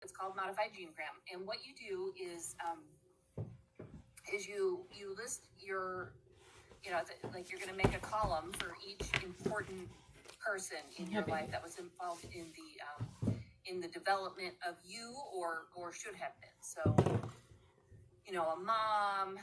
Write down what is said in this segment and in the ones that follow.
It's called modified genogram. And what you do is you list your, like you're going to make a column for each important person in your life that was involved in the development of you or should have been. So, a mom,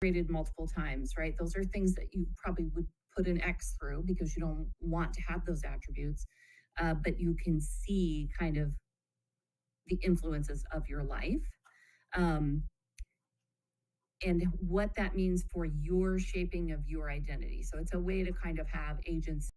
rated multiple times, right? Those are things that you probably would put an X through because you don't want to have those attributes. But you can see kind of the influences of your life, um, and what that means for your shaping of your identity. So it's a way to kind of have agency.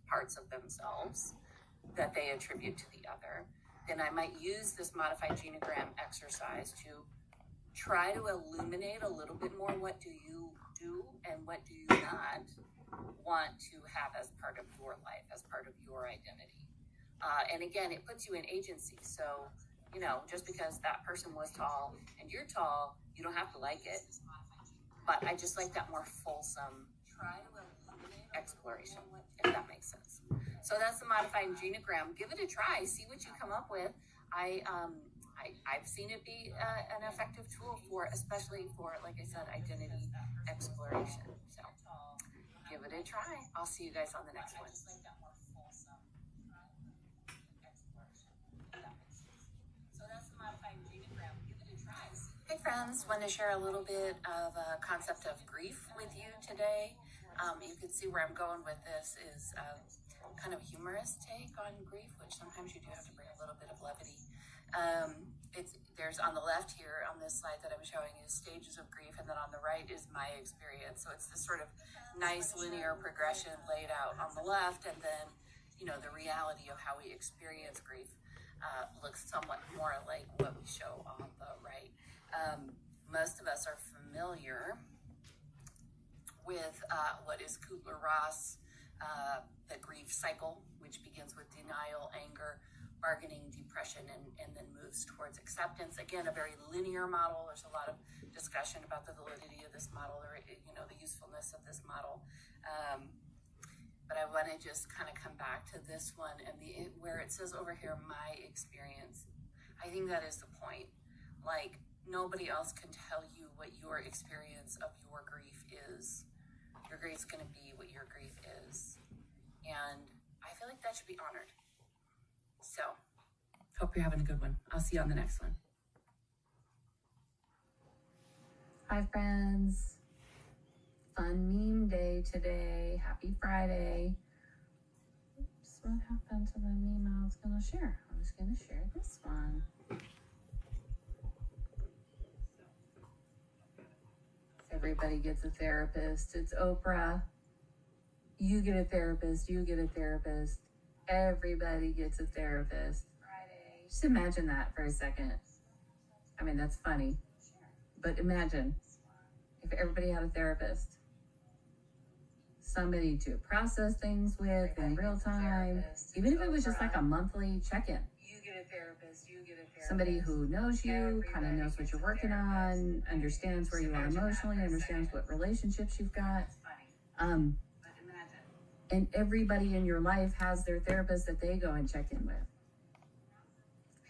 parts of themselves that they attribute to the other, then I might use this modified genogram exercise to try to illuminate a little bit more, what do you do and what do you not want to have as part of your life, as part of your identity. And again, it puts you in agency. So, just because that person was tall and you're tall, you don't have to like it. But I just like that more fulsome exploration, if that makes sense. So that's the modified genogram. Give it a try. See what you come up with. I've seen it be an effective tool especially for, like I said, identity exploration. So give it a try. I'll see you guys on the next one. Hey friends, want to share a little bit of a concept of grief with you today. You can see where I'm going with this is kind of humorous take on grief, which sometimes you do have to bring a little bit of levity. There's on the left here on this slide that I'm showing you stages of grief, and then on the right is my experience. So it's this sort of nice linear progression laid out on the left, and then the reality of how we experience grief looks somewhat more like what we show on the right. Most of us are familiar with what is Kubler-Ross, the grief cycle, which begins with denial, anger, bargaining, depression, and then moves towards acceptance. Again, a very linear model. There's a lot of discussion about the validity of this model, or the usefulness of this model. But I want to just kind of come back to this one and where it says over here, my experience. I think that is the point. Like, nobody else can tell you what your experience of your grief is. Your grief's going to be what your grief is. And I feel like that should be honored. So, hope you're having a good one. I'll see you on the next one. Hi, friends. Fun meme day today. Happy Friday. Oops, what happened to the meme I was going to share? I was going to share this one. Everybody gets a therapist. It's Oprah. You get a therapist. You get a therapist. Everybody gets a therapist. Just imagine that for a second. I mean, that's funny. But imagine if everybody had a therapist. Somebody to process things with in real time. Even if it was just like a monthly check-in. Somebody who knows you, kind of knows what you're working on, understands where you are emotionally, understands what relationships you've got. And everybody in your life has their therapist that they go and check in with.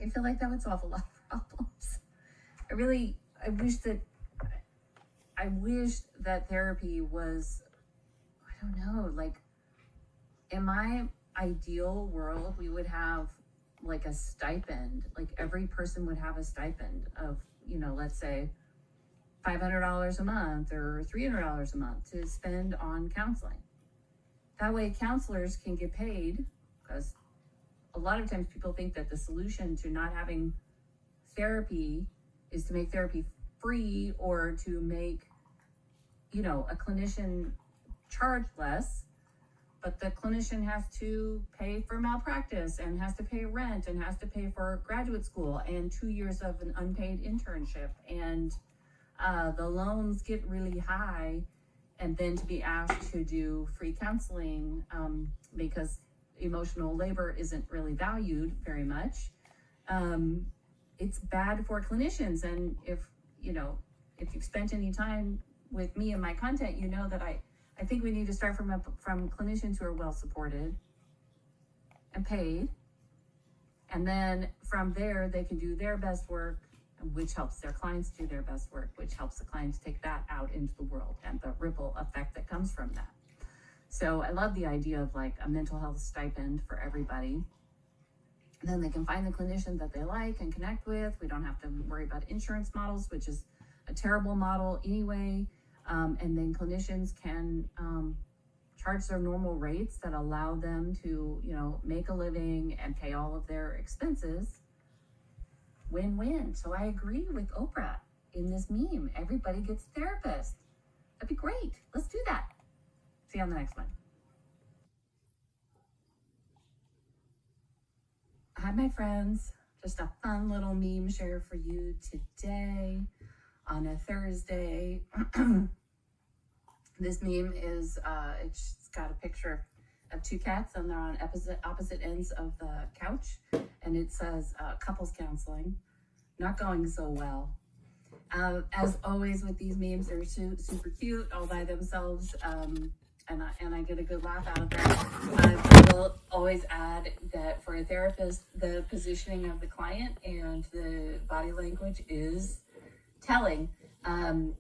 I feel like that would solve a lot of problems. I wish that therapy was, I don't know, like in my ideal world, we would have like a stipend, like every person would have a stipend of, let's say $500 a month or $300 a month to spend on counseling. That way counselors can get paid, because a lot of times people think that the solution to not having therapy is to make therapy free or to make, a clinician charge less. But the clinician has to pay for malpractice and has to pay rent and has to pay for graduate school and 2 years of an unpaid internship. And the loans get really high. And then to be asked to do free counseling because emotional labor isn't really valued very much. It's bad for clinicians. And if you've spent any time with me and my content, you know that I think we need to start from clinicians who are well supported and paid. And then from there, they can do their best work, which helps their clients do their best work, which helps the clients take that out into the world and the ripple effect that comes from that. So I love the idea of like a mental health stipend for everybody. And then they can find the clinician that they like and connect with. We don't have to worry about insurance models, which is a terrible model anyway. And then clinicians can charge their normal rates that allow them to, make a living and pay all of their expenses. Win-win. So I agree with Oprah in this meme. Everybody gets a therapist. That'd be great. Let's do that. See you on the next one. Hi, my friends. Just a fun little meme share for you today on a Thursday. This meme is, it's got a picture of two cats and they're on opposite ends of the couch. And it says, couples counseling, not going so well. As always with these memes, they're super cute all by themselves. And I get a good laugh out of them. I will always add that for a therapist, the positioning of the client and the body language is telling.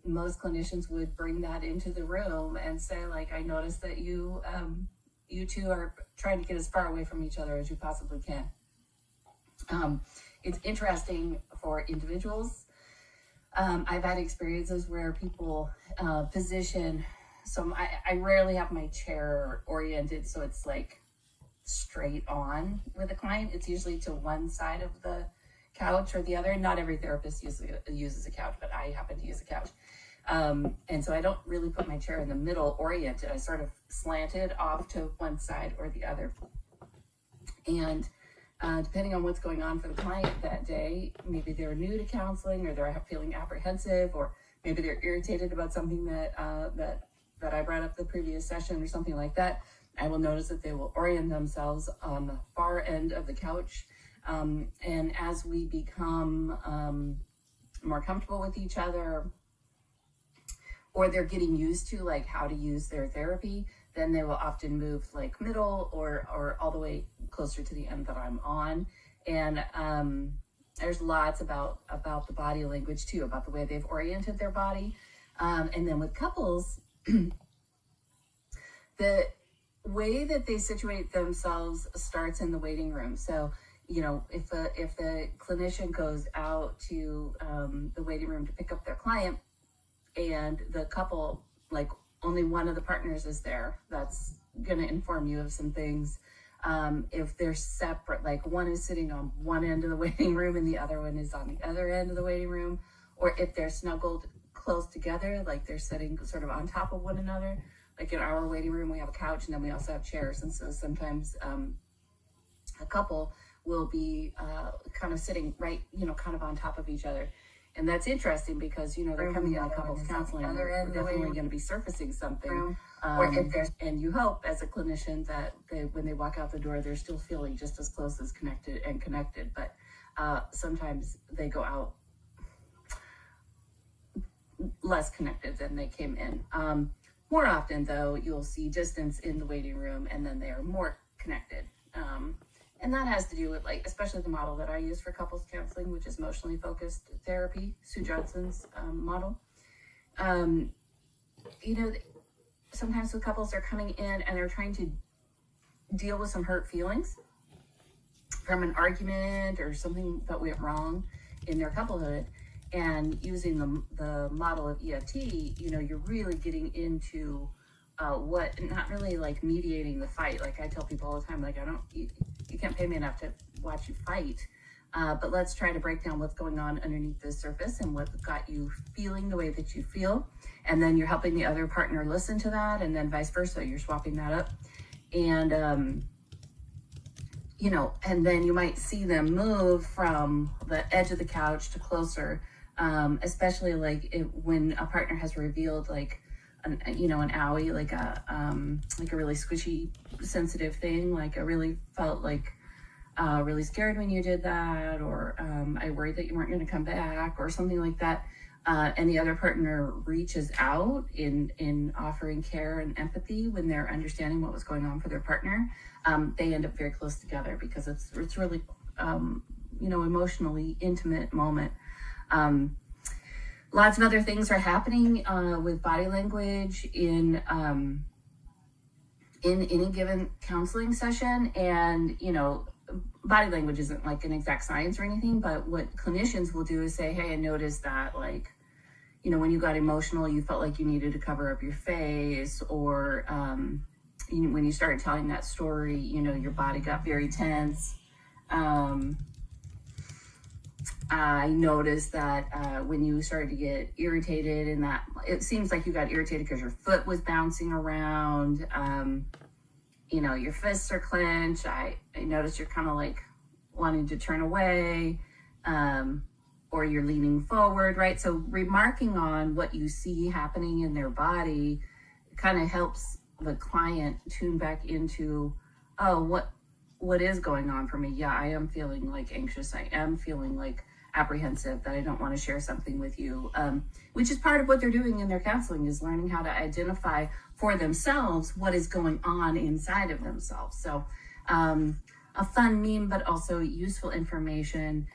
Most clinicians would bring that into the room and say, like, I noticed that you two are trying to get as far away from each other as you possibly can. It's interesting for individuals. I've had experiences where people position. So I rarely have my chair oriented so it's like straight on with a client. It's usually to one side of the couch or the other. Not every therapist uses a couch, but I happen to use a couch. And so I don't really put my chair in the middle oriented. I sort of slanted off to one side or the other. And depending on what's going on for the client that day, maybe they're new to counseling or they're feeling apprehensive, or maybe they're irritated about something that I brought up the previous session or something like that, I will notice that they will orient themselves on the far end of the couch. And as we become more comfortable with each other, or they're getting used to like how to use their therapy, then they will often move like middle or all the way closer to the end that I'm on. And there's lots about the body language too, about the way they've oriented their body. And then with couples, the way that they situate themselves starts in the waiting room. So, you know, if the clinician goes out to the waiting room to pick up their client and the couple, like only one of the partners is there, that's going to inform you of some things. If they're separate, like one is sitting on one end of the waiting room and the other one is on the other end of the waiting room, or if they're snuggled close together, like they're sitting sort of on top of one another. Like in our waiting room, we have a couch and then we also have chairs. And so sometimes a couple will be kind of sitting right, you know, kind of on top of each other. And that's interesting because, you know, they're coming into couples counseling and they're definitely going to be surfacing something. And you hope as a clinician that when they walk out the door, they're still feeling just as close as connected. But sometimes they go out less connected than they came in. More often, though, you'll see distance in the waiting room and then they are more connected. And that has to do with, like, especially the model that I use for couples counseling, which is emotionally focused therapy, Sue Johnson's model. You know, sometimes the couples are coming in and they're trying to deal with some hurt feelings from an argument or something that went wrong in their couplehood. And using the model of EFT, you know, you're really getting into not really like mediating the fight. Like I tell people all the time, like you can't pay me enough to watch you fight, but let's try to break down what's going on underneath the surface and what got you feeling the way that you feel. And then you're helping the other partner listen to that, and then vice versa. You're swapping that up. And, you know, and then you might see them move from the edge of the couch to closer. Especially like when a partner has revealed like an owie, like a really squishy, sensitive thing. Like I really felt like really scared when you did that, or I worried that you weren't going to come back, or something like that. And the other partner reaches out in offering care and empathy when they're understanding what was going on for their partner. They end up very close together because it's really emotionally intimate moment. Lots of other things are happening with body language in any given counseling session. And, you know, body language isn't like an exact science or anything, but what clinicians will do is say, hey, I noticed that, like, you know, when you got emotional, you felt like you needed to cover up your face, or when you started telling that story, you know, your body got very tense. I noticed that when you started to get irritated, and that it seems like you got irritated because your foot was bouncing around, you know, your fists are clenched. I noticed you're kind of like wanting to turn away, or you're leaning forward, right? So remarking on what you see happening in their body kind of helps the client tune back into, oh, what is going on for me? Yeah, I am feeling like anxious. I am feeling like apprehensive, that I don't want to share something with you, which is part of what they're doing in their counseling, is learning how to identify for themselves what is going on inside of themselves. So a fun meme, but also useful information.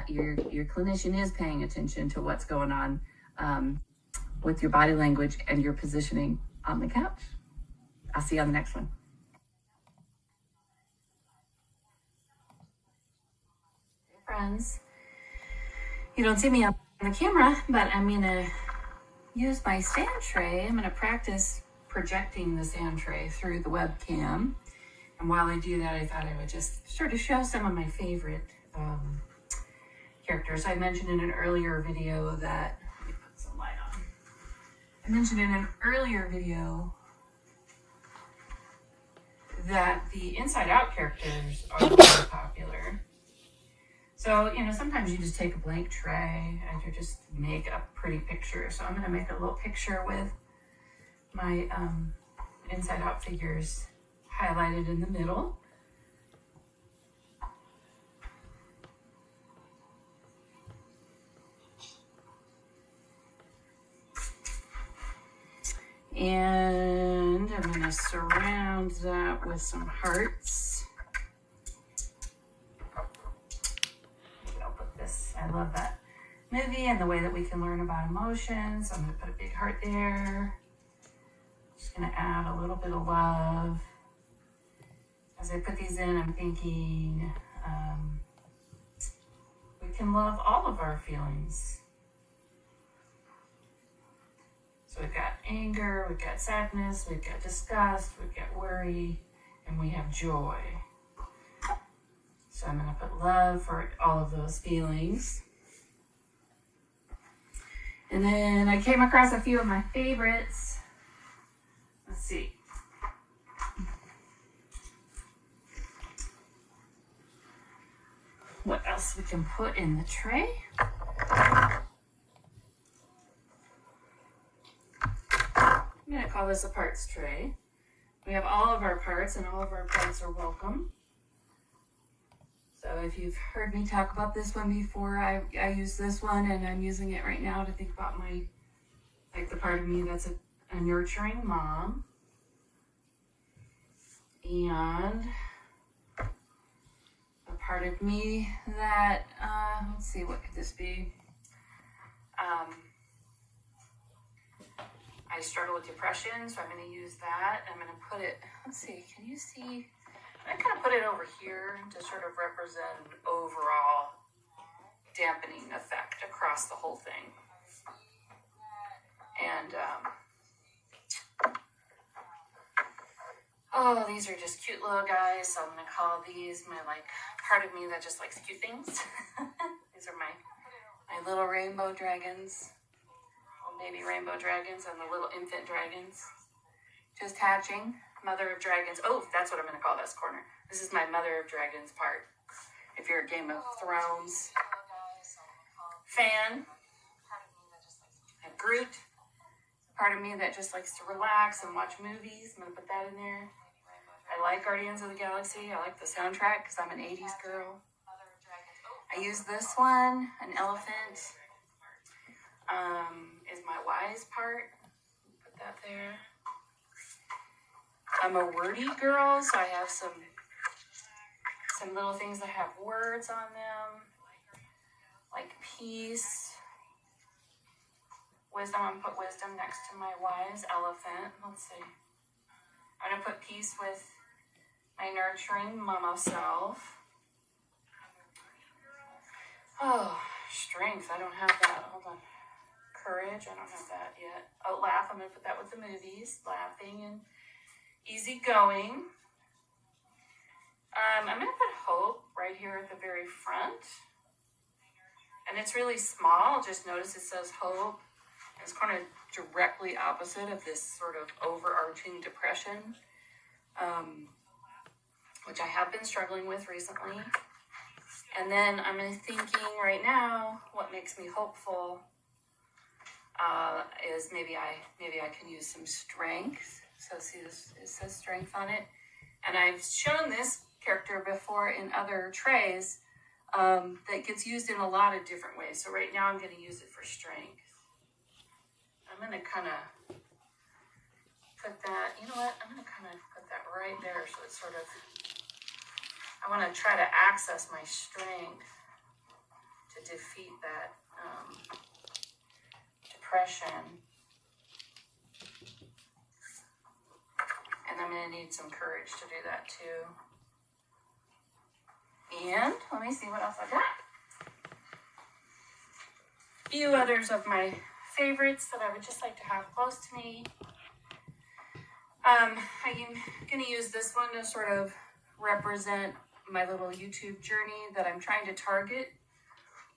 Your clinician is paying attention to what's going on with your body language and your positioning on the couch. I'll see you on the next one. Hey friends, you don't see me on the camera, but I'm gonna use my sand tray. I'm gonna practice projecting the sand tray through the webcam. And while I do that, I thought I would just sort of show some of my favorite characters. I mentioned in an earlier video that, let me put some light on. I mentioned in an earlier video that the Inside Out characters are very popular. So, sometimes you just take a blank tray and you just make a pretty picture. So I'm going to make a little picture with my Inside Out figures highlighted in the middle. And I'm going to surround that with some hearts. Maybe I'll put this. I love that movie and the way that we can learn about emotions. So I'm going to put a big heart there. Just going to add a little bit of love. As I put these in, I'm thinking we can love all of our feelings. So we've got anger, we've got sadness, we've got disgust, we've got worry, and we have joy. So I'm going to put love for all of those feelings. And then I came across a few of my favorites. Let's see. What else we can put in the tray? I'm going to call this a parts tray. We have all of our parts, and all of our parts are welcome. So if you've heard me talk about this one before, I use this one, and I'm using it right now to think about the part of me that's a nurturing mom. And a part of me that, let's see, what could this be? I struggle with depression, so I'm going to use that. I'm going to put it, let's see, can you see? I kind of put it over here to sort of represent an overall dampening effect across the whole thing. And, oh, these are just cute little guys, so I'm going to call these my, part of me that just likes cute things. These are my little rainbow dragons. Baby rainbow dragons and the little infant dragons. Just hatching. Mother of Dragons. Oh, that's what I'm going to call this corner. This is my Mother of Dragons part. If you're a Game of Thrones fan. I have Groot. Part of me that just likes to relax and watch movies. I'm going to put that in there. I like Guardians of the Galaxy. I like the soundtrack because I'm an 80s girl. I use this one, an elephant. Is my wise part. Put that there. I'm a wordy girl, so I have some little things that have words on them, like peace, wisdom. I'm gonna put wisdom next to my wise elephant. Let's see. I'm gonna put peace with my nurturing mama self. Oh, strength. I don't have that. Hold on. Courage, I don't have that yet. Oh, laugh, I'm going to put that with the movies. Laughing and easygoing. I'm going to put hope right here at the very front. And it's really small. Just notice it says hope. It's kind of directly opposite of this sort of overarching depression, which I have been struggling with recently. And then I'm thinking right now, what makes me hopeful is maybe I can use some strength. So see this, it says strength on it. And I've shown this character before in other trays that gets used in a lot of different ways. So right now I'm going to use it for strength. I'm going to kind of put that, you know what, I'm going to kind of put that right there so it's sort of, I want to try to access my strength to defeat that depression. And I'm going to need some courage to do that too. And let me see what else I got. A few others of my favorites that I would just like to have close to me. I'm going to use this one to sort of represent my little YouTube journey that I'm trying to target.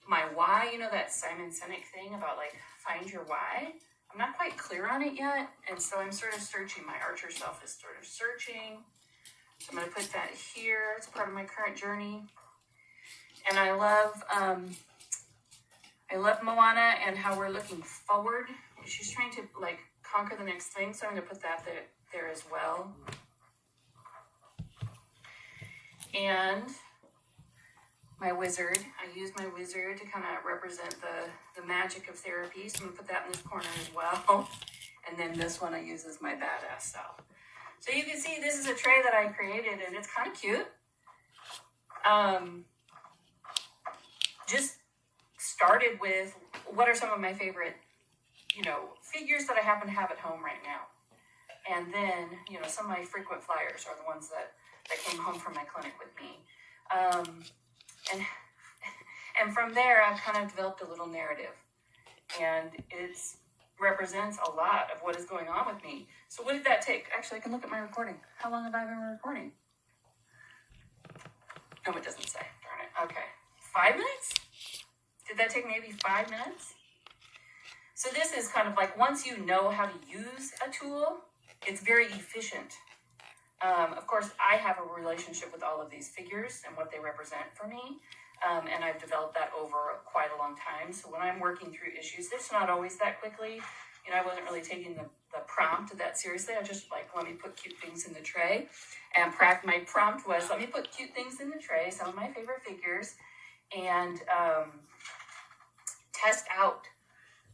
My why, you know, that Simon Sinek thing about like find your why. I'm not quite clear on it yet. And so I'm sort of searching. My archer self is sort of searching. So I'm going to put that here. It's part of my current journey. And I love Moana and how we're looking forward. She's trying to like conquer the next thing. So I'm going to put that there as well. And my wizard. I use my wizard to kind of represent the magic of therapy. So I'm going to put that in this corner as well. And then this one I use as my badass self. So you can see this is a tray that I created and it's kind of cute. Just started with what are some of my favorite, figures that I happen to have at home right now. And then, some of my frequent flyers are the ones that came home from my clinic with me. And from there, I've kind of developed a little narrative. And it represents a lot of what is going on with me. So what did that take? Actually, I can look at my recording. How long have I been recording? No, it doesn't say. Darn it. Okay. 5 minutes? Did that take maybe 5 minutes? So this is kind of like once you know how to use a tool, it's very efficient. Of course, I have a relationship with all of these figures and what they represent for me. And I've developed that over quite a long time. So when I'm working through issues, it's not always that quickly. I wasn't really taking the prompt that seriously. I just let me put cute things in the tray. And my prompt was, let me put cute things in the tray, some of my favorite figures, and test out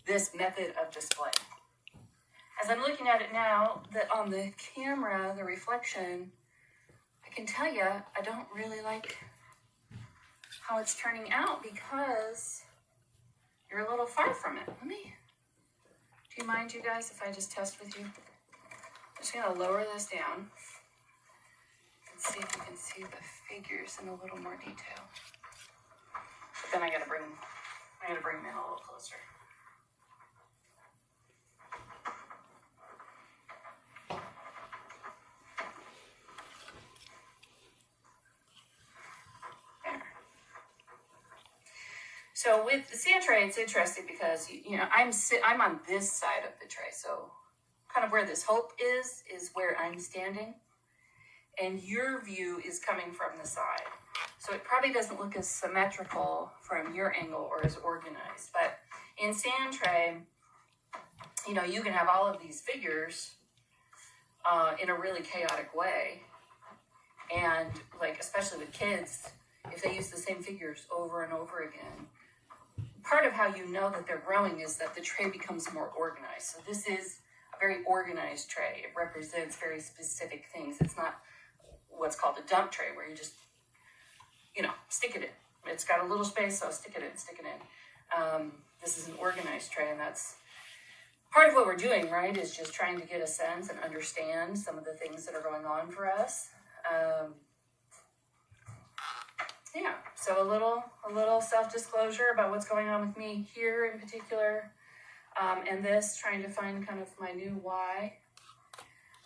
this method of display. As I'm looking at it now, on the camera, the reflection, I can tell you, I don't really like how it's turning out because you're a little far from it. Do you mind, you guys, if I just test with you? I'm just going to lower this down and see if you can see the figures in a little more detail. But then I got to bring them in a little closer. So with the sand tray, it's interesting because, I'm on this side of the tray. So kind of where this hope is where I'm standing. And your view is coming from the side. So it probably doesn't look as symmetrical from your angle or as organized. But in sand tray, you can have all of these figures in a really chaotic way. And especially with kids, if they use the same figures over and over again, part of how you know that they're growing is that the tray becomes more organized. So this is a very organized tray. It represents very specific things. It's not what's called a dump tray where you just, stick it in. It's got a little space, so stick it in. This is an organized tray, and that's part of what we're doing, right, is just trying to get a sense and understand some of the things that are going on for us. So a little self-disclosure about what's going on with me here in particular, and this, trying to find kind of my new why,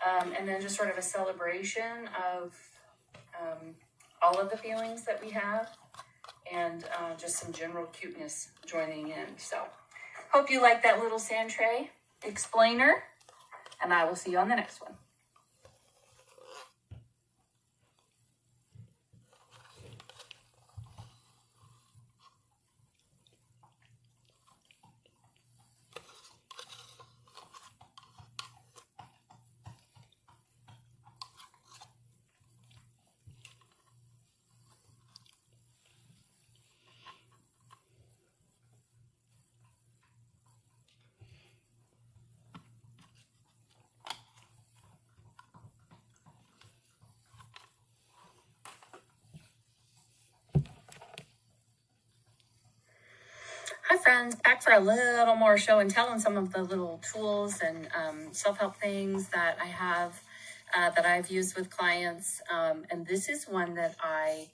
and then just sort of a celebration of all of the feelings that we have, and just some general cuteness joining in. So hope you like that little sand tray explainer, and I will see you on the next one. Hi friends, back for a little more show and tell on some of the little tools and self-help things that I have that I've used with clients. And this is one that I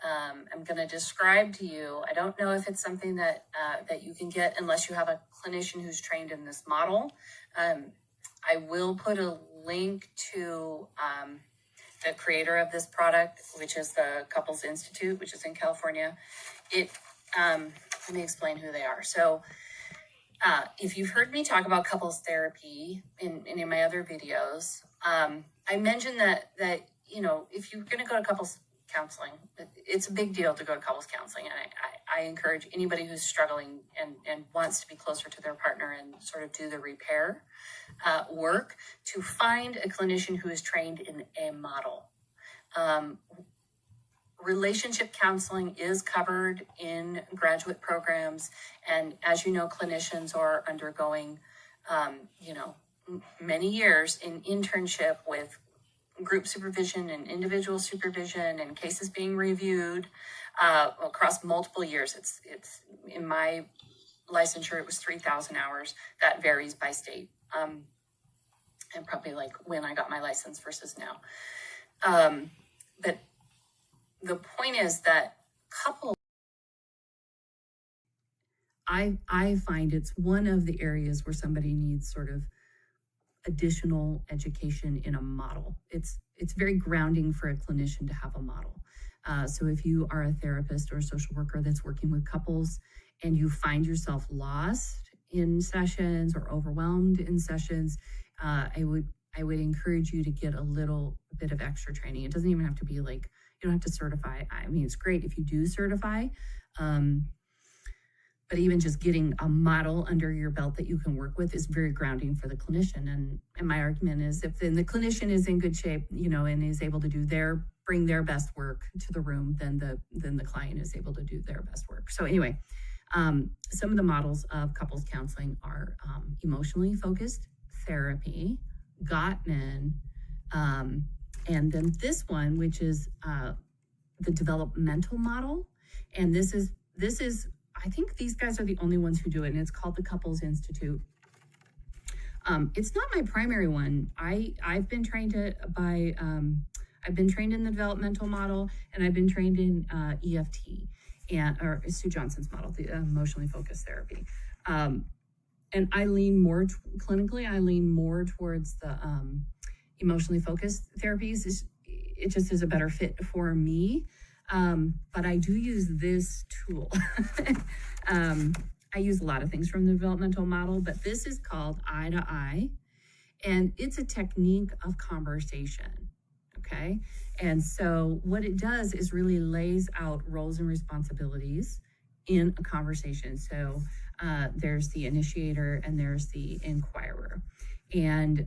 am going to describe to you. I don't know if it's something that that you can get unless you have a clinician who's trained in this model. I will put a link to the creator of this product, which is the Couples Institute, which is in California. Let me explain who they are. So if you've heard me talk about couples therapy in my other videos, I mentioned that if you're going to go to couples counseling, it's a big deal to go to couples counseling. And I encourage anybody who's struggling and wants to be closer to their partner and sort of do the repair work to find a clinician who is trained in a model. Relationship counseling is covered in graduate programs. And as you know, clinicians are undergoing, many years in internship with group supervision and individual supervision and cases being reviewed across multiple years. It's in my licensure, it was 3,000 hours. That varies by state. And probably like when I got my license versus now. But the point is that couples, I find it's one of the areas where somebody needs sort of additional education in a model. It's very grounding for a clinician to have a model. So if you are a therapist or a social worker that's working with couples and you find yourself lost in sessions or overwhelmed in sessions, I would encourage you to get a little bit of extra training. It doesn't even have to be like, you don't have to certify. I mean, it's great if you do certify, but even just getting a model under your belt that you can work with is very grounding for the clinician. And my argument is, if then the clinician is in good shape, and is able to bring their best work to the room, then the client is able to do their best work. So anyway, some of the models of couples counseling are emotionally focused therapy, Gottman, and then this one, which is the developmental model. And this is, I think these guys are the only ones who do it, and it's called the Couples Institute. It's not my primary one. I've been trained I've been trained in the developmental model, and I've been trained in EFT or Sue Johnson's model, the emotionally focused therapy. And I lean more clinically. I lean more towards the emotionally focused therapies. It just is a better fit for me. But I do use this tool. I use a lot of things from the developmental model, but this is called Eye to Eye, and it's a technique of conversation. Okay. And so what it does is really lays out roles and responsibilities in a conversation. So there's the initiator and there's the inquirer. And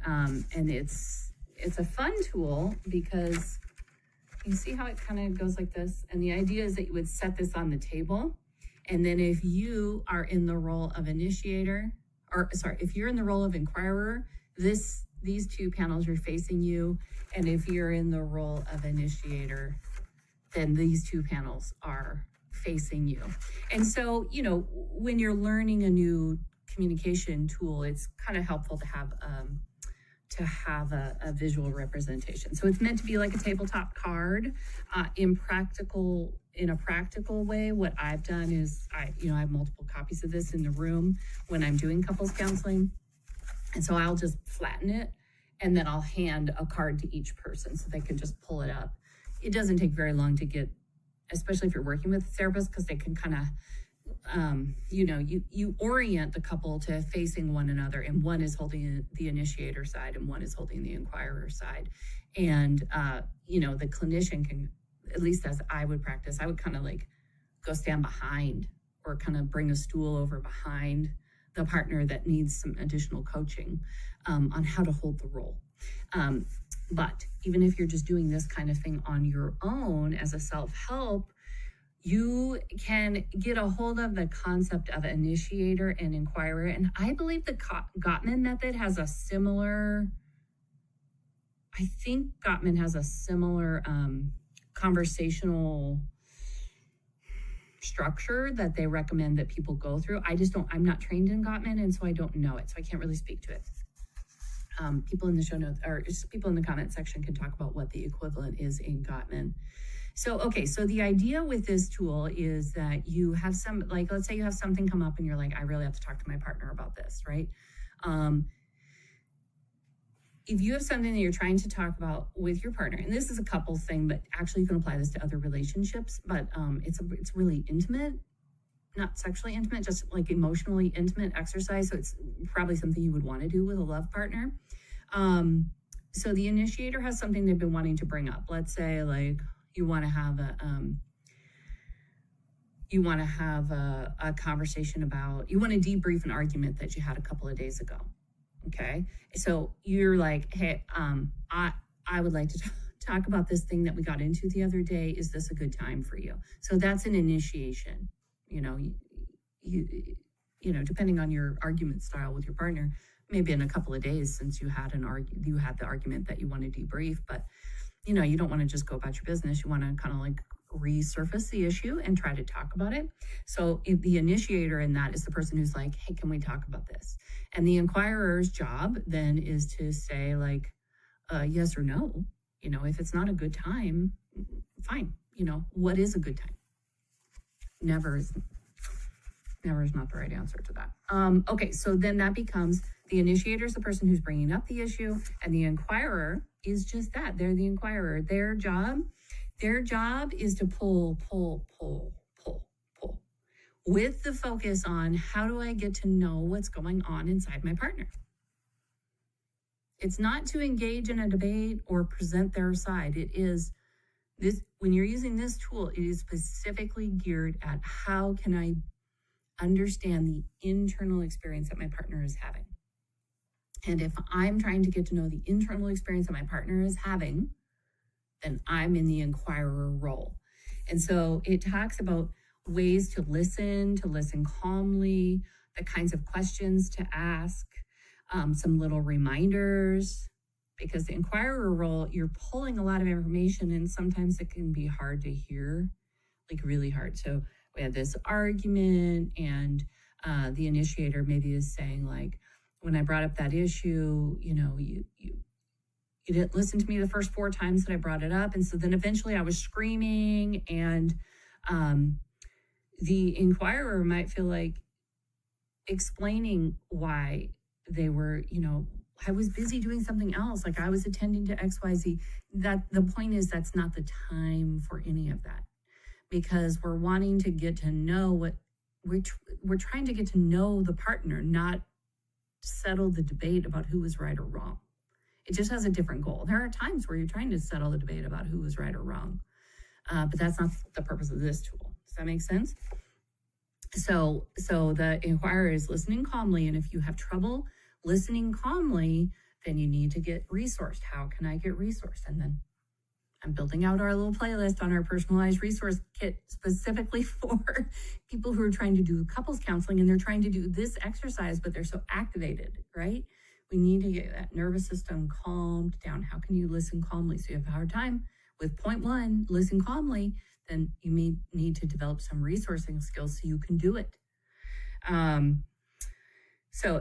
it's a fun tool because you see how it kind of goes like this. And the idea is that you would set this on the table. And then if you are in the role of initiator, if you're in the role of inquirer, these two panels are facing you. And if you're in the role of initiator, then these two panels are facing you. And so, when you're learning a new communication tool, it's kind of helpful to have a visual representation. So it's meant to be like a tabletop card. In a practical way, what I've done is I have multiple copies of this in the room when I'm doing couples counseling. And so I'll just flatten it, and then I'll hand a card to each person so they can just pull it up. It doesn't take very long to get, especially if you're working with a therapist, because they can kind of, you orient the couple to facing one another, and one is holding the initiator side and one is holding the inquirer side. And, the clinician can, at least as I would practice, I would kind of like go stand behind or kind of bring a stool over behind the partner that needs some additional coaching on how to hold the role. But even if you're just doing this kind of thing on your own as a self-help, you can get a hold of the concept of initiator and inquirer. And I believe the Gottman method has a similar, conversational structure that they recommend that people go through. I'm not trained in Gottman, and so I don't know it, so I can't really speak to it. People in the show notes, or people in the comment section, can talk about what the equivalent is in Gottman. So, okay, so the idea with this tool is that you have let's say you have something come up and you're like, I really have to talk to my partner about this, right? If you have something that you're trying to talk about with your partner, and this is a couples thing, but actually you can apply this to other relationships, but it's really intimate, not sexually intimate, just like emotionally intimate exercise. So it's probably something you would want to do with a love partner. So the initiator has something they've been wanting to bring up. Let's say like you want to have a conversation about, you want to debrief an argument that you had a couple of days ago. Okay. So you're like, hey, I would like to talk about this thing that we got into the other day. Is this a good time for you? So that's an initiation. You know, depending on your argument style with your partner, maybe in a couple of days since you had the argument that you want to debrief, but you know, you don't want to just go about your business. You want to kind of like resurface the issue and try to talk about it. So if the initiator in that is the person who's like, hey, can we talk about this? And the inquirer's job then is to say like, yes or no. You know, if it's not a good time, fine. You know, what is a good time? Never is not the right answer to that. Okay, so then that becomes the initiator is the person who's bringing up the issue, and the inquirer is just that. They're the inquirer. Their job is to pull with the focus on how do I get to know what's going on inside my partner. It's not to engage in a debate or present their side. It is this, when you're using this tool, it is specifically geared at how can I understand the internal experience that my partner is having. And if I'm trying to get to know the internal experience that my partner is having, then I'm in the inquirer role. And so it talks about ways to listen calmly, the kinds of questions to ask, some little reminders, because the inquirer role, you're pulling a lot of information and sometimes it can be hard to hear, like really hard. So we had this argument and the initiator maybe is saying like, when I brought up that issue, you know, you didn't listen to me the first 4 times that I brought it up. And so then eventually I was screaming, and the inquirer might feel like explaining why they were, you know, I was busy doing something else. Like I was attending to XYZ. That the point is that's not the time for any of that, because we're wanting to get to know what we're trying to get to know the partner, not settle the debate about who was right or wrong. It just has a different goal. There are times where you're trying to settle the debate about who was right or wrong, but that's not the purpose of this tool. Does that make sense? So the inquirer is listening calmly, and if you have trouble listening calmly, then you need to get resourced. How can I get resourced? And then I'm building out our little playlist on our personalized resource kit specifically for people who are trying to do couples counseling and they're trying to do this exercise, but they're so activated, right? We need to get that nervous system calmed down. How can you listen calmly? So you have a hard time with point 1, listen calmly, then you may need to develop some resourcing skills so you can do it.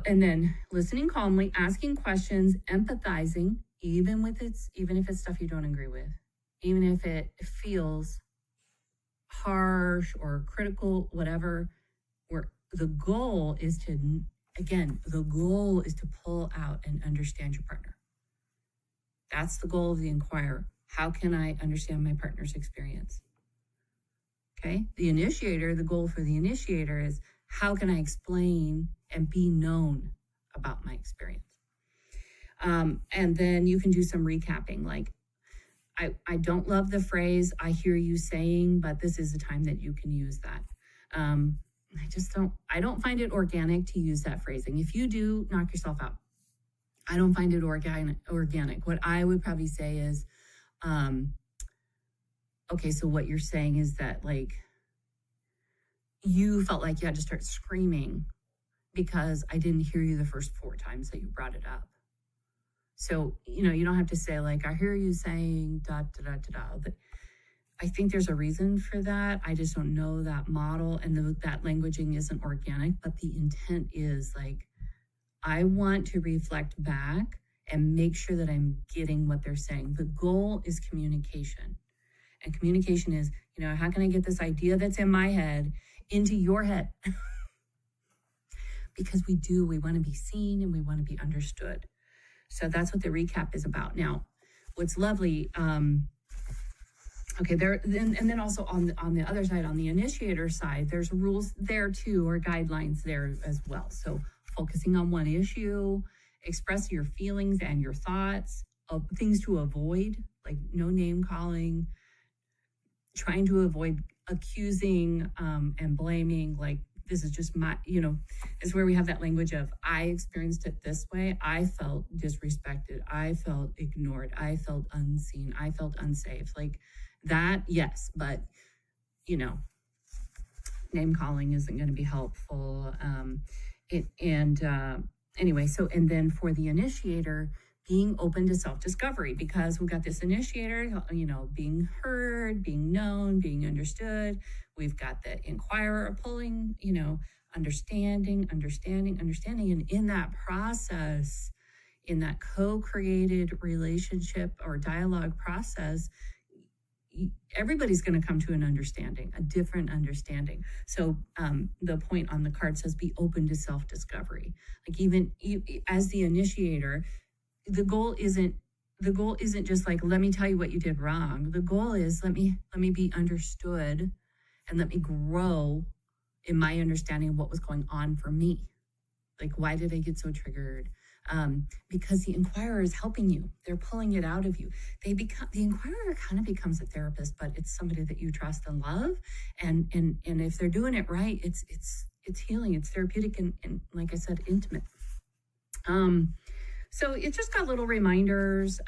And then listening calmly, asking questions, empathizing, even if it's stuff you don't agree with, even if it feels harsh or critical, whatever, where the goal is to pull out and understand your partner. That's the goal of the inquirer. How can I understand my partner's experience? Okay. The goal for the initiator is how can I explain and be known about my experience? And then you can do some recapping. Like, I don't love the phrase, I hear you saying, but this is the time that you can use that. I don't find it organic to use that phrasing. If you do, knock yourself out. I don't find it organic. What I would probably say is, okay, so what you're saying is that like, you felt like you had to start screaming because I didn't hear you the first 4 times that you brought it up. So, you know, you don't have to say like, I hear you saying da, da, da, da, da. I think there's a reason for that. I just don't know that model, and that languaging isn't organic, but the intent is like, I want to reflect back and make sure that I'm getting what they're saying. The goal is communication. And communication is, how can I get this idea that's in my head into your head? Because we want to be seen and we want to be understood. So that's what the recap is about. Now, what's lovely, okay, and then also on the other side, on the initiator side, there's rules there too, or guidelines there as well. So focusing on one issue, express your feelings and your thoughts, of things to avoid, like no name calling, trying to avoid accusing and blaming, like this is just my, is where we have that language of, I experienced it this way. I felt disrespected. I felt ignored. I felt unseen. I felt unsafe. Like that, yes, but, name calling isn't going to be helpful. Anyway, so, and then for the initiator, being open to self-discovery, because we've got this initiator, being heard, being known, being understood. We've got the inquirer pulling, understanding. And in that process, in that co-created relationship or dialogue process, everybody's going to come to an understanding, a different understanding. So the point on the card says, be open to self-discovery. Like even as the initiator, the goal isn't just like, let me tell you what you did wrong. The goal is, let me be understood and let me grow in my understanding of what was going on for me. Like, why did I get so triggered? Because the inquirer is helping you. They're pulling it out of you. The inquirer kind of becomes a therapist, but it's somebody that you trust and love. And if they're doing it right, it's healing, it's therapeutic, and like I said, intimate. So it just got little reminders.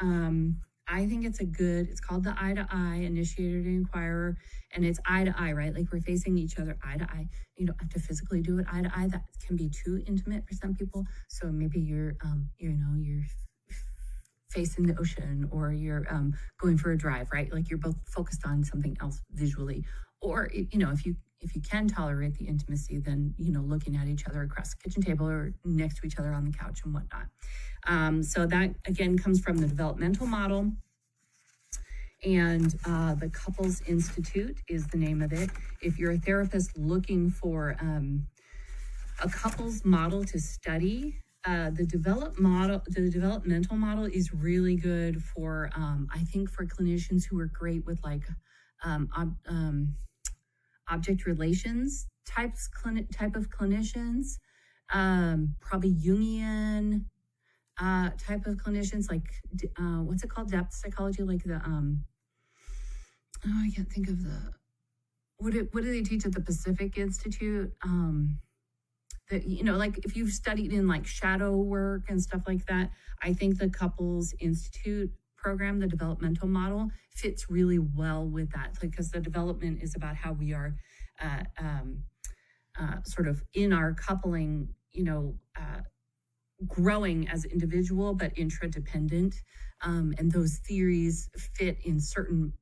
I think it's called the eye to eye, initiator to inquirer, and it's eye to eye, right? Like we're facing each other eye to eye. You don't have to physically do it eye to eye. That can be too intimate for some people. So maybe you're facing the ocean, or you're going for a drive, right? Like you're both focused on something else visually. Or, if you can tolerate the intimacy, then, looking at each other across the kitchen table or next to each other on the couch and whatnot. So that, again, comes from the developmental model. And the Couples Institute is the name of it. If you're a therapist looking for a couples model to study, the developmental model is really good for, I think, for clinicians who are great with like object relations type of clinicians, probably Jungian type of clinicians, like what's it called, depth psychology, like the I can't think of what do they teach at the Pacific Institute, that like if you've studied in like shadow work and stuff like that. I think the Couples Institute program, the developmental model, fits really well with that, because the development is about how we are sort of in our coupling, growing as individual but intradependent, and those theories fit in certain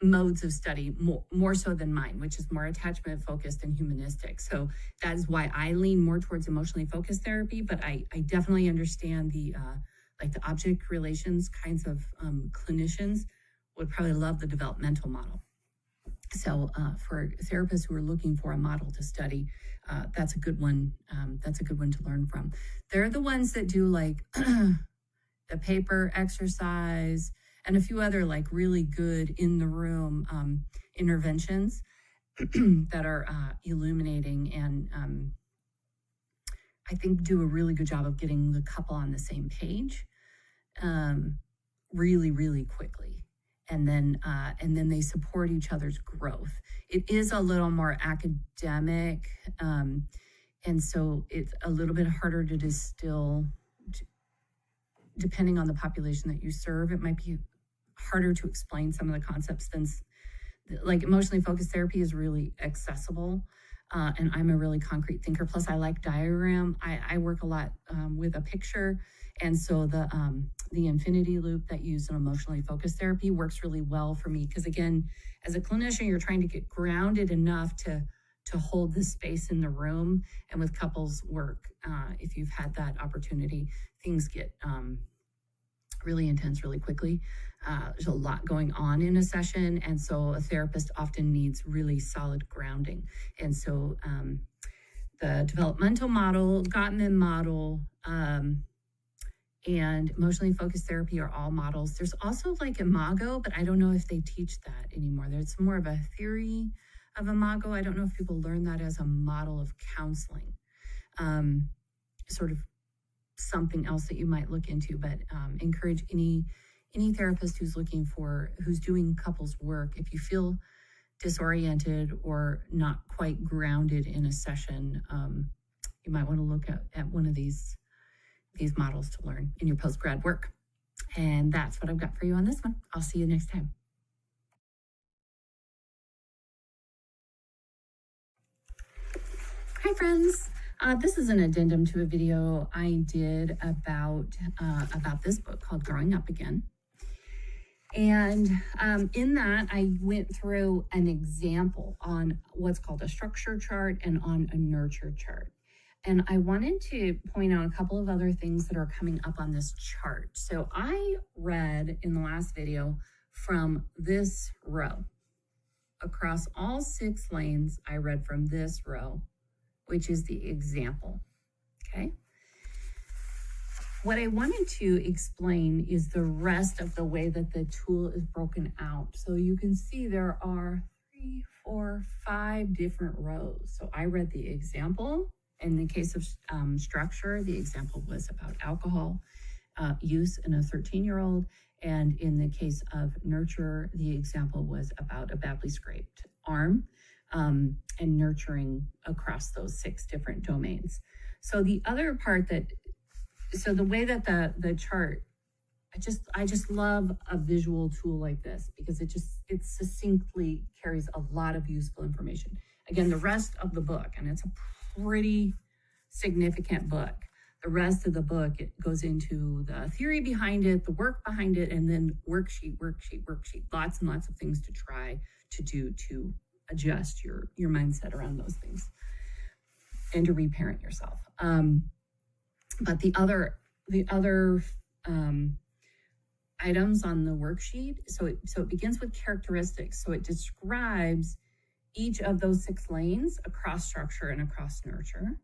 modes of study more so than mine, which is more attachment focused and humanistic. So that is why I lean more towards emotionally focused therapy, but I definitely understand the like the object relations kinds of clinicians would probably love the developmental model. So for therapists who are looking for a model to study, that's a good one. That's a good one to learn from. They're the ones that do like the paper exercise and a few other like really good in the room interventions that are illuminating and I think do a really good job of getting the couple on the same page really, really quickly. And then they support each other's growth. It is a little more academic, and so it's a little bit harder to distill. Depending on the population that you serve, it might be harder to explain some of the concepts than, like, emotionally focused therapy is really accessible. And I'm a really concrete thinker. Plus, I like diagram. I work a lot with a picture, and so the the infinity loop that you use in emotionally focused therapy works really well for me because, again, as a clinician, you're trying to get grounded enough to hold the space in the room. And with couples work, if you've had that opportunity, things get really intense really quickly. There's a lot going on in a session, and so a therapist often needs really solid grounding. And so the developmental model, Gottman model, and emotionally focused therapy are all models. There's also like Imago, but I don't know if they teach that anymore. There's more of a theory of Imago. I don't know if people learn that as a model of counseling. Sort of something else that you might look into, but encourage any therapist who's doing couples work, if you feel disoriented or not quite grounded in a session, you might want to look at one of these models to learn in your post-grad work. And that's what I've got for you on this one. I'll see you next time. Hi, friends. This is an addendum to a video I did about this book called Growing Up Again. And in that, I went through an example on what's called a structure chart and on a nurture chart. And I wanted to point out a couple of other things that are coming up on this chart. So I read in the last video from this row. Across all 6 lanes, I read from this row, which is the example, okay? What I wanted to explain is the rest of the way that the tool is broken out. So you can see there are 3, 4, 5 different rows. So I read the example. In the case of structure, the example was about alcohol use in a 13-year-old. And in the case of nurture, the example was about a badly scraped arm and nurturing across those 6 different domains. So the other part so the way that the chart, I just love a visual tool like this because it succinctly carries a lot of useful information. Again, the rest of the book, and it's a pretty significant book. The rest of the book, it goes into the theory behind it, the work behind it, and then worksheet, lots and lots of things to try to do to adjust your mindset around those things and to reparent yourself. But the other items on the worksheet, so it begins with characteristics. So it describes each of those 6 lanes across structure and across nurture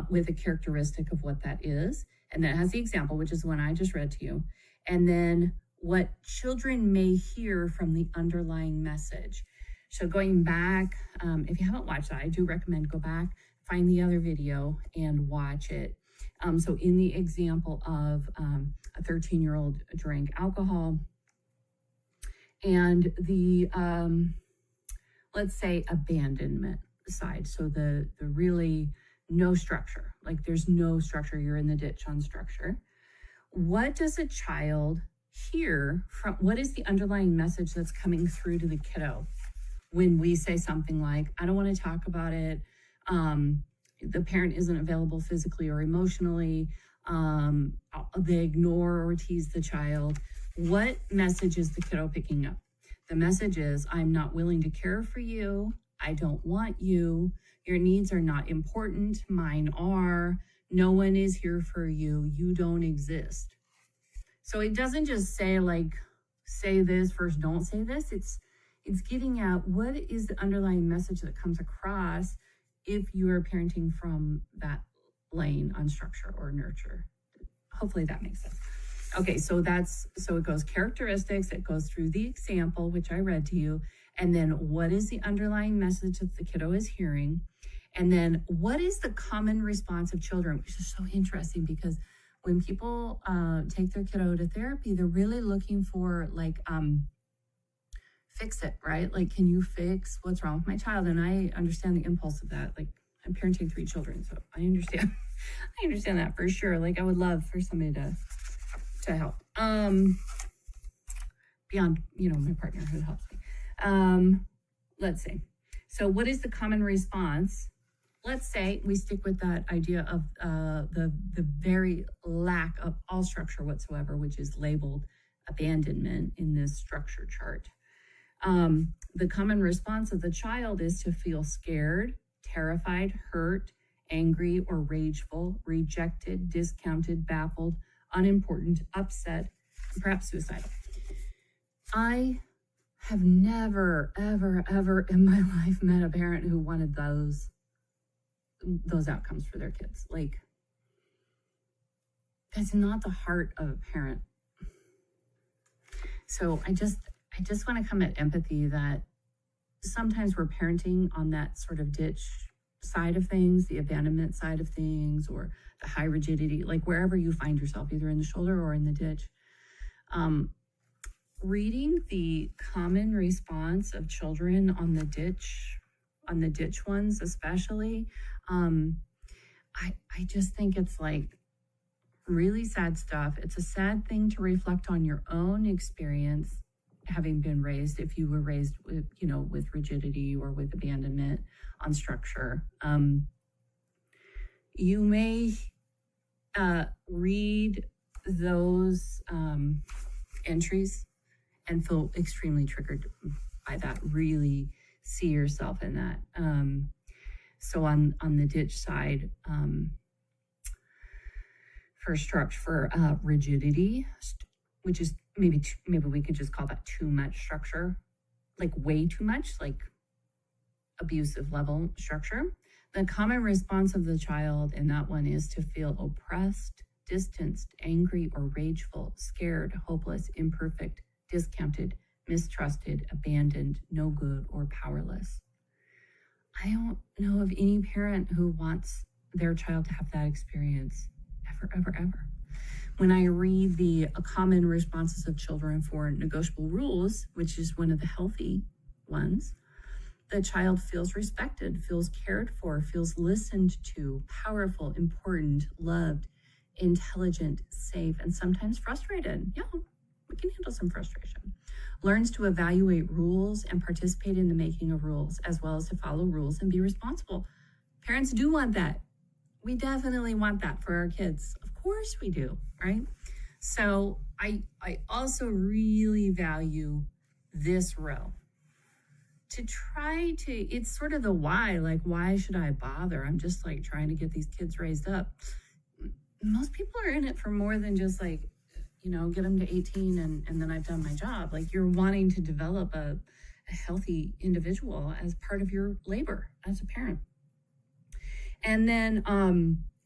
with a characteristic of what that is. And then it has the example, which is the one I just read to you. And then what children may hear from the underlying message. So going back, if you haven't watched that, I do recommend go back, find the other video and watch it. So in the example of a 13-year-old drank alcohol and the, let's say, abandonment side. So the really no structure, like there's no structure, you're in the ditch on structure. What does a child hear from, what is the underlying message that's coming through to the kiddo when we say something like, I don't want to talk about it, the parent isn't available physically or emotionally, they ignore or tease the child? What message is the kiddo picking up? The message is, I'm not willing to care for you, I don't want you, your needs are not important, mine are, no one is here for you, you don't exist. So it doesn't just say like, say this first, don't say this. It's getting at what is the underlying message that comes across if you are parenting from that lane on structure or nurture. Hopefully that makes sense. Okay, so it goes characteristics, it goes through the example, which I read to you, and then what is the underlying message that the kiddo is hearing, and then what is the common response of children, which is so interesting because when people take their kiddo to therapy, they're really looking for like, fix it, right? Like, can you fix what's wrong with my child? And I understand the impulse of that. Like, I'm parenting 3 children, so I understand. I understand that for sure. Like, I would love for somebody to help. Beyond, my partner who helps me. Let's see. So what is the common response let's say we stick with that idea of the very lack of all structure whatsoever, which is labeled abandonment in this structure chart. The common response of the child is to feel scared, terrified, hurt, angry, or rageful, rejected, discounted, baffled, unimportant, upset, and perhaps suicidal. I have never, ever, ever in my life met a parent who wanted those outcomes for their kids. Like, that's not the heart of a parent. So I just want to come at empathy that sometimes we're parenting on that sort of ditch side of things, the abandonment side of things, or the high rigidity, like wherever you find yourself, either in the shoulder or in the ditch. Reading the common response of children on the ditch ones especially, I just think it's like really sad stuff. It's a sad thing to reflect on your own experience, having been raised, if you were raised with, with rigidity or with abandonment on structure. You may read those entries and feel extremely triggered by that, really see yourself in that. So on the ditch side, for rigidity, which is maybe we could just call that too much structure, like way too much, like abusive level structure. The common response of the child in that one is to feel oppressed, distanced, angry, or rageful, scared, hopeless, imperfect, discounted, mistrusted, abandoned, no good, or powerless. I don't know of any parent who wants their child to have that experience ever, ever, ever. When I read the common responses of children for negotiable rules, which is one of the healthy ones, the child feels respected, feels cared for, feels listened to, powerful, important, loved, intelligent, safe, and sometimes frustrated. Yeah, we can handle some frustration. Learns to evaluate rules and participate in the making of rules, as well as to follow rules and be responsible. Parents do want that. We definitely want that for our kids. Of course we do, right? So I also really value this row. To try to, it's sort of the why, like, why should I bother? I'm just like trying to get these kids raised up. Most people are in it for more than just like, get them to 18 and then I've done my job. Like, you're wanting to develop a healthy individual as part of your labor as a parent. And then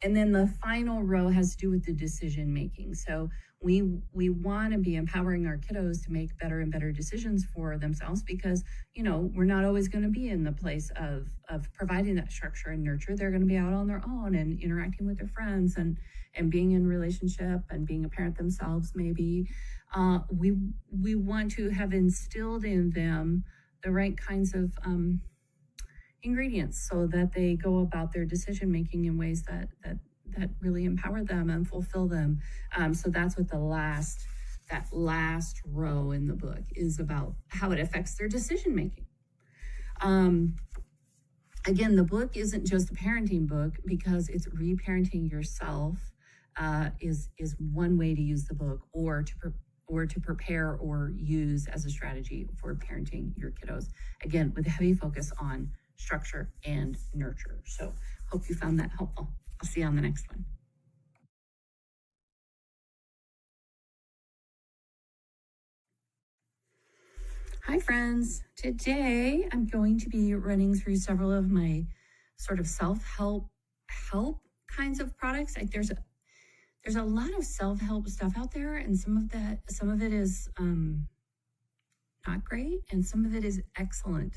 the final row has to do with the decision making. So we want to be empowering our kiddos to make better and better decisions for themselves, because we're not always going to be in the place of providing that structure and nurture. They're going to be out on their own and interacting with their friends and being in relationship and being a parent themselves. Maybe we want to have instilled in them the right kinds of ingredients so that they go about their decision making in ways that really empower them and fulfill them. So that's what that last row in the book is about, how it affects their decision making. Again, the book isn't just a parenting book, because it's reparenting yourself is one way to use the book, or to prepare or use as a strategy for parenting your kiddos. Again, with a heavy focus on structure and nurture. So hope you found that helpful. I'll see you on the next one. Hi friends, today I'm going to be running through several of my sort of self-help kinds of products. Like there's a lot of self-help stuff out there, and some of it is not great, and some of it is excellent.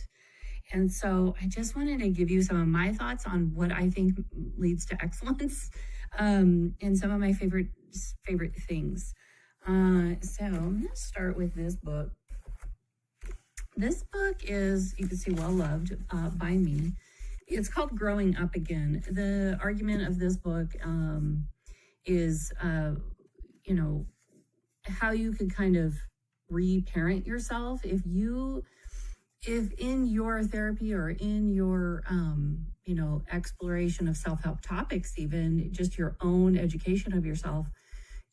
And so I just wanted to give you some of my thoughts on what I think leads to excellence, and some of my favorite things. So I'm going to start with this book. This book is, you can see, well loved by me. It's called Growing Up Again. The argument of this book is, how you could kind of reparent yourself if in your therapy or in your exploration of self-help topics, even just your own education of yourself,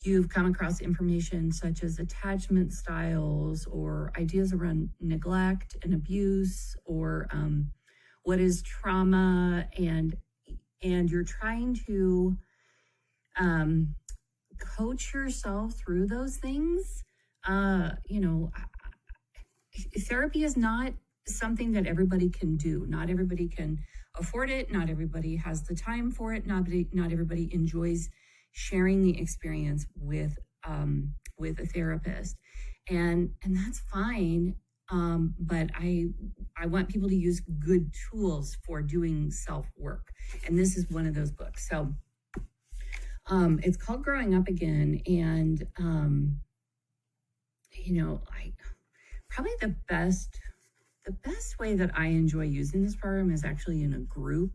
you've come across information such as attachment styles or ideas around neglect and abuse, or what is trauma, and you're trying to coach yourself through those things. Therapy is not something that everybody can do. Not everybody can afford it. Not everybody has the time for it. Not everybody enjoys sharing the experience with a therapist, and that's fine. But I want people to use good tools for doing self work, and this is one of those books. So it's called Growing Up Again, and I probably the best way that I enjoy using this program is actually in a group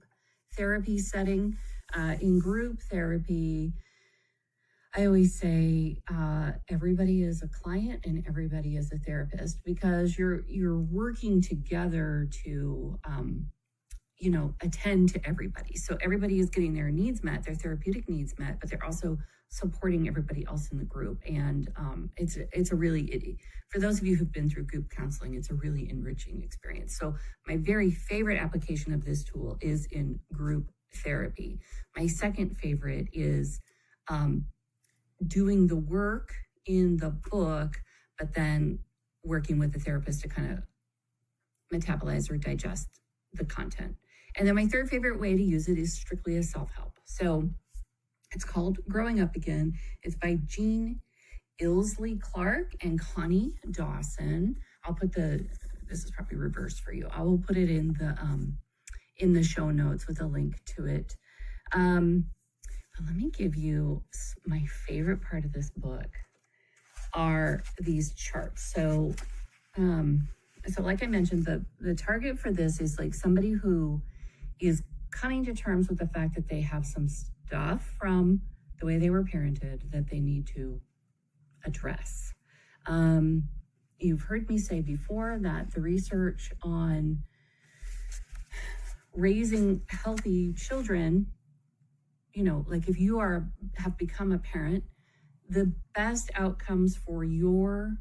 therapy setting. In group therapy, I always say everybody is a client and everybody is a therapist, because you're working together to attend to everybody. So everybody is getting their needs met, their therapeutic needs met, but they're also supporting everybody else in the group. And it's a really, for those of you who've been through group counseling, it's a really enriching experience. So my very favorite application of this tool is in group therapy. My second favorite is doing the work in the book, but then working with the therapist to kind of metabolize or digest the content. And then my third favorite way to use it is strictly as self-help. So it's called Growing Up Again. It's by Jean Ilsley Clark and Connie Dawson. I'll put this is probably reversed for you. I will put it in the show notes with a link to it. Let me give you my favorite part of this book are these charts. So like I mentioned, the target for this is like somebody who is coming to terms with the fact that they have some stuff from the way they were parented that they need to address. You've heard me say before that the research on raising healthy children, like if you have become a parent, the best outcomes for your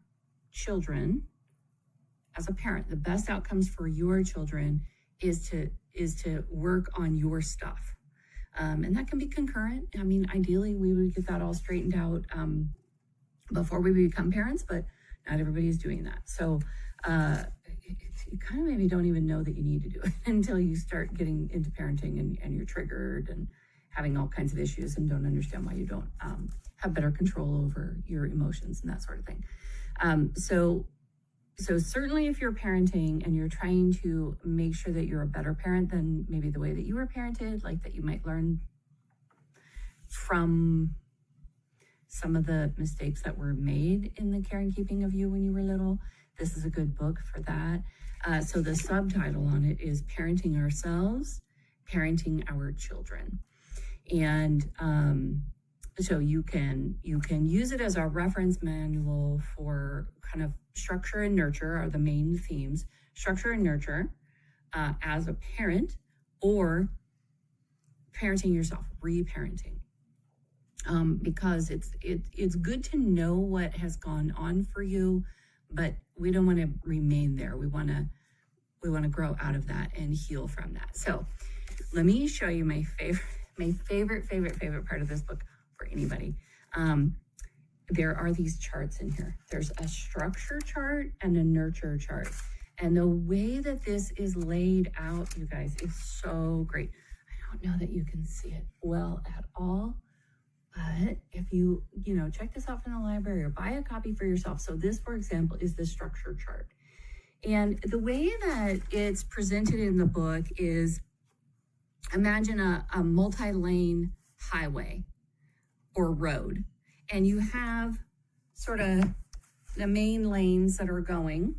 children as a parent, the best outcomes for your children is to work on your stuff. And that can be concurrent. I mean, ideally we would get that all straightened out before we become parents, but not everybody is doing that. So you kind of maybe don't even know that you need to do it until you start getting into parenting and you're triggered and having all kinds of issues and don't understand why you don't have better control over your emotions and that sort of thing. So certainly if you're parenting and you're trying to make sure that you're a better parent than maybe the way that you were parented, like that you might learn from some of the mistakes that were made in the care and keeping of you when you were little, this is a good book for that. So the subtitle on it is Parenting Ourselves, Parenting Our Children. And so you can use it as a reference manual for kind of structure and nurture are the main themes. Structure and nurture as a parent, or parenting yourself, reparenting. Because it's good to know what has gone on for you, but we don't want to remain there. We want to grow out of that and heal from that. So let me show you my favorite part of this book for anybody. There are these charts in here. There's a structure chart and a nurture chart. And the way that this is laid out, you guys, is so great. I don't know that you can see it well at all, but if you check this out from the library or buy a copy for yourself. So this, for example, is the structure chart. And the way that it's presented in the book is, imagine a multi-lane highway or road. And you have sort of the main lanes that are going,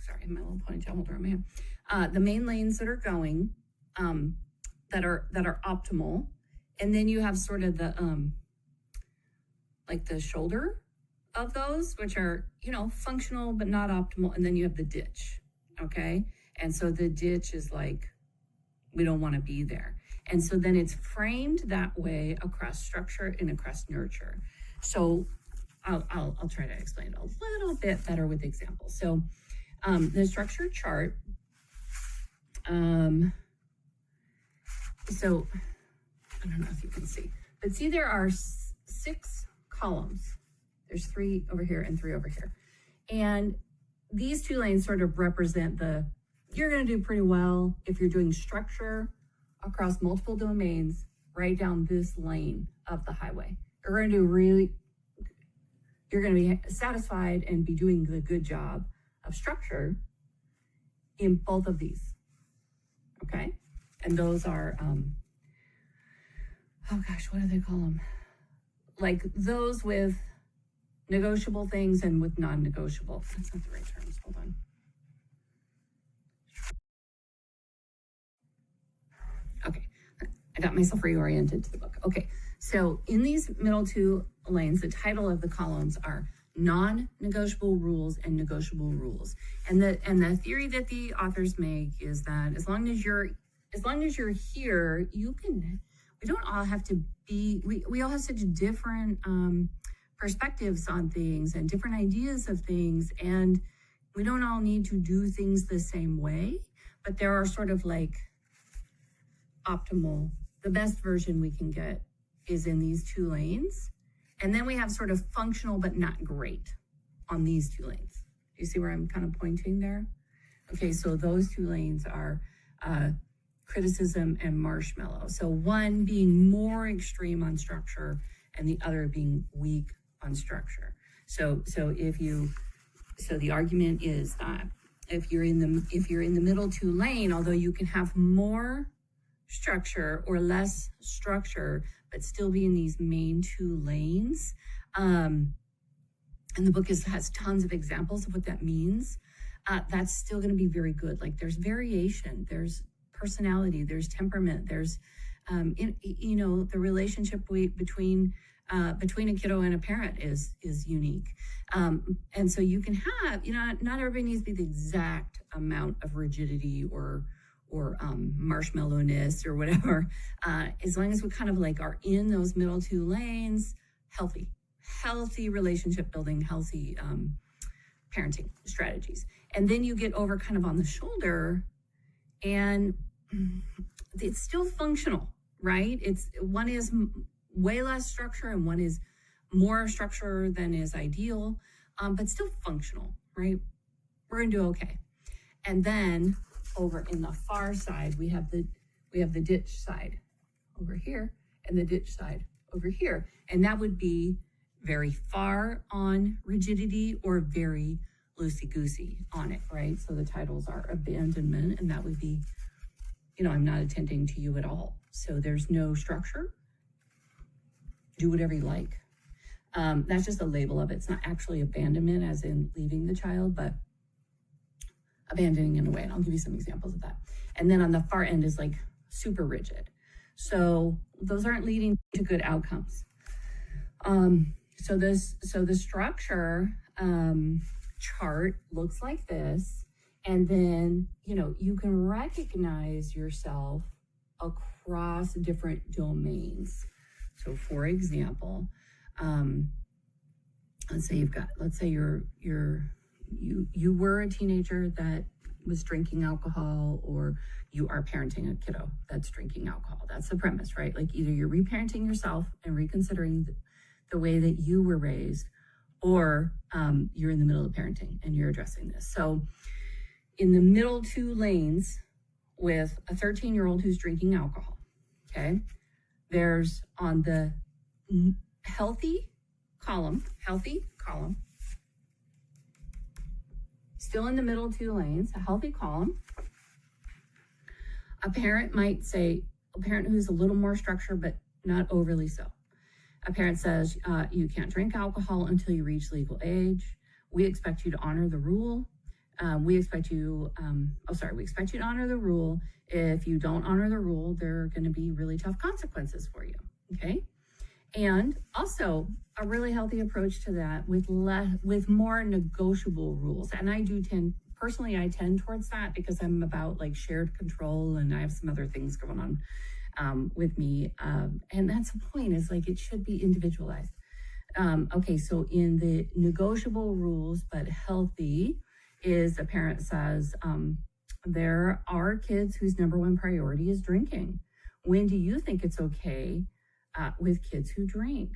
sorry, my little ponytail holder on my hand. The main lanes that are going, that are optimal. And then you have sort of the, like the shoulder of those, which are, functional, but not optimal. And then you have the ditch. Okay. And so the ditch is like We don't want to be there. And so then it's framed that way across structure and across nurture. So I'll try to explain it a little bit better with examples. So the structure chart, so I don't know if you can see, but see there are 6 columns. There's 3 over here and 3 over here. And these 2 lanes sort of represent you're going to do pretty well if you're doing structure across multiple domains right down this lane of the highway. You're going to be satisfied and be doing the good job of structure in both of these. Okay? And those are, oh gosh, what do they call them? Like those with negotiable things and with non-negotiable. That's not the right terms. Hold on. Okay, I got myself reoriented to the book. Okay, so in these middle 2 lanes, the title of the columns are non-negotiable rules and negotiable rules. And the theory that the authors make is that as long as you're here, we don't all have to be, we all have such different perspectives on things and different ideas of things, and we don't all need to do things the same way, but there are sort of like optimal, the best version we can get is in these 2 lanes. And then we have sort of functional but not great on these 2 lanes. Do you see where I'm kind of pointing there? Okay, so those 2 lanes are criticism and marshmallow. So one being more extreme on structure and the other being weak on structure. So the argument is that if you're in the middle 2 lane, although you can have more structure or less structure, but still be in these main 2 lanes. And the book has tons of examples of what that means. That's still going to be very good. Like there's variation, there's personality, there's temperament, there's, the relationship between a kiddo and a parent is unique. And so you can have, not everybody needs to be the exact amount of rigidity or marshmallowness or whatever, as long as we kind of like are in those middle 2 lanes, healthy relationship building, healthy parenting strategies. And then you get over kind of on the shoulder and it's still functional, right? One is way less structure and one is more structure than is ideal, but still functional, right? We're gonna do okay. And then over in the far side, we have the ditch side over here and the ditch side over here. And that would be very far on rigidity or very loosey-goosey on it, right? So the titles are abandonment, and that would be, I'm not attending to you at all. So there's no structure. Do whatever you like. That's just a label of it. It's not actually abandonment as in leaving the child, but abandoning in a way. And I'll give you some examples of that. And then on the far end is like super rigid. So those aren't leading to good outcomes. So the structure chart looks like this. And then, you can recognize yourself across different domains. So for example, let's say you were a teenager that was drinking alcohol, or you are parenting a kiddo that's drinking alcohol. That's the premise, right? Like either you're reparenting yourself and reconsidering the way that you were raised, or you're in the middle of parenting and you're addressing this. So in the middle 2 lanes with a 13-year-old who's drinking alcohol, okay, there's on the healthy column, still in the middle 2 lanes, a healthy column. A parent might say, a parent who's a little more structured, but not overly so. A parent says, you can't drink alcohol until you reach legal age. We expect you to honor the rule. We expect you to honor the rule. If you don't honor the rule, there are going to be really tough consequences for you, okay? And also a really healthy approach to that with more negotiable rules. And I do tend personally, I tend towards that because I'm about like shared control and I have some other things going on with me. And that's the point, is like it should be individualized. Okay, so in the negotiable rules but healthy is the parent says, there are kids whose number one priority is drinking. When do you think it's okay with kids who drink?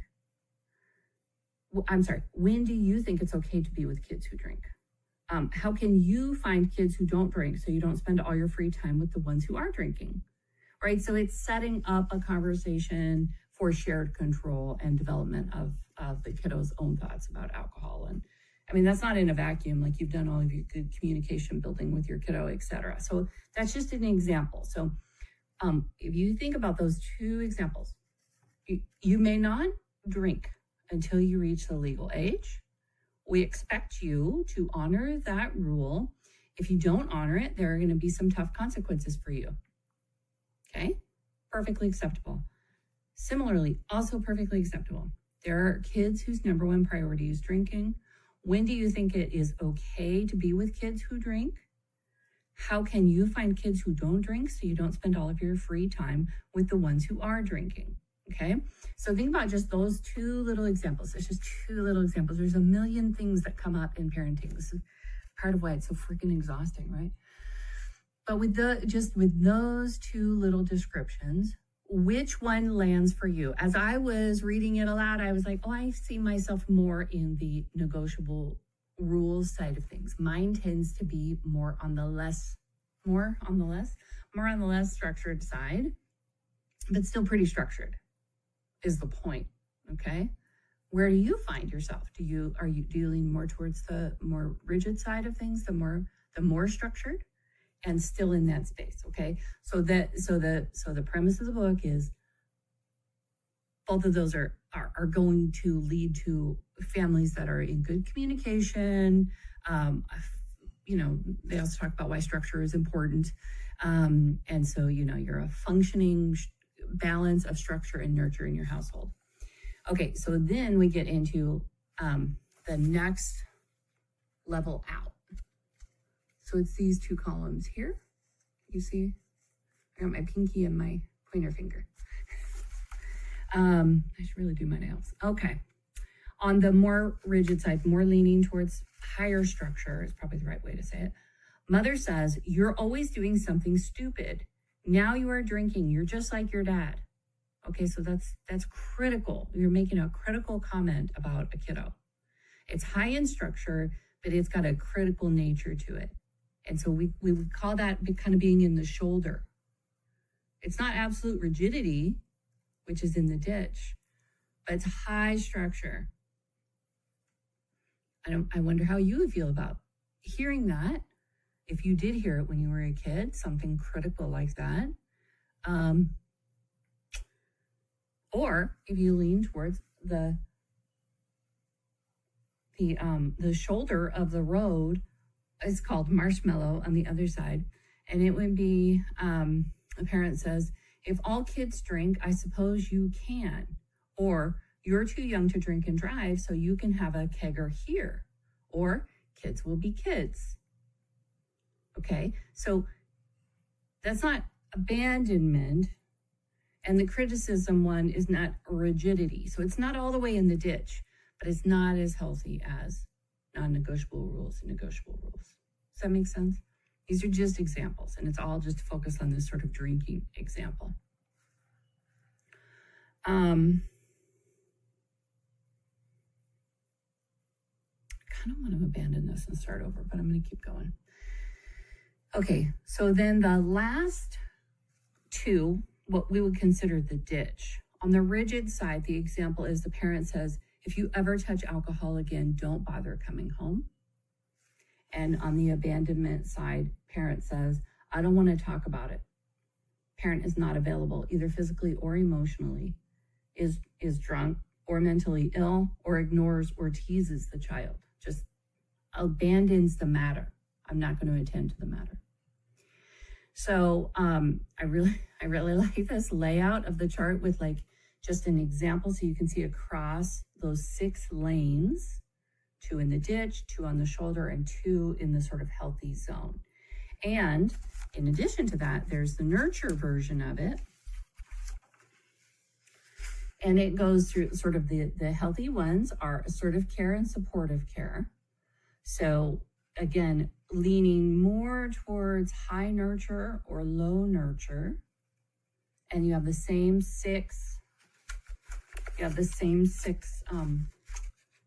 I'm sorry, when do you think it's okay to be with kids who drink? How can you find kids who don't drink so you don't spend all your free time with the ones who are drinking? Right? So it's setting up a conversation for shared control and development of the kiddo's own thoughts about alcohol. And I mean, that's not in a vacuum, like you've done all of your good communication building with your kiddo, et cetera. So that's just an example. So if you think about those two examples, you may not drink until you reach the legal age. We expect you to honor that rule. If you don't honor it, there are going to be some tough consequences for you. Okay? Perfectly acceptable. Similarly, also perfectly acceptable. There are kids whose number one priority is drinking. When do you think it is okay to be with kids who drink? How can you find kids who don't drink so you don't spend all of your free time with the ones who are drinking? Okay, so think about just those two little examples. It's just two little examples. There's a million things that come up in parenting. This is part of why it's so freaking exhausting, right? But with those two little descriptions, which one lands for you? As I was reading it aloud, I was like, oh, I see myself more in the negotiable rules side of things. Mine tends to be more on the less structured side, but still pretty structured is the point. Okay. Where do you find yourself? Are you lean more towards the more rigid side of things, the more structured, and still in that space? Okay. So the premise of the book is both of those are going to lead to families that are in good communication. They also talk about why structure is important. And so, you're a functioning balance of structure and nurture in your household. Okay, so then we get into the next level out. So it's these two columns here. You see, I got my pinky and my pointer finger. I should really do my nails. Okay. On the more rigid side, more leaning towards higher structure is probably the right way to say it. Mother says, you're always doing something stupid. Now you are drinking. You're just like your dad. Okay, so that's critical. You're making a critical comment about a kiddo. It's high in structure, but it's got a critical nature to it. And so we would call that kind of being in the shoulder. It's not absolute rigidity, which is in the ditch, but it's high structure. I wonder how you would feel about hearing that. If you did hear it when you were a kid, something critical like that. Or if you lean towards the shoulder of the road, it's called marshmallow on the other side. And it would be, a parent says, if all kids drink, I suppose you can. Or you're too young to drink and drive, so you can have a kegger here. Or kids will be kids. Okay, so that's not abandonment. And the criticism one is not rigidity. So it's not all the way in the ditch, but it's not as healthy as non-negotiable rules and negotiable rules. Does that make sense? These are just examples, and it's all just focused on this sort of drinking example. I kind of want to abandon this and start over, but I'm going to keep going. Okay, so then the last two, what we would consider the ditch. On the rigid side, the example is the parent says, if you ever touch alcohol again, don't bother coming home. And on the abandonment side, parent says, I don't want to talk about it. Parent is not available, either physically or emotionally, is drunk or mentally ill, or ignores or teases the child, just abandons the matter. I'm not going to attend to the matter. So I really like this layout of the chart with like just an example so you can see across those 6 lanes 2 in the ditch, 2 on the shoulder, and 2 in the sort of healthy zone. And in addition to that, there's the nurture version of it. And it goes through sort of the healthy ones are assertive care and supportive care. So again, leaning more towards high nurture or low nurture. And you have the same 6,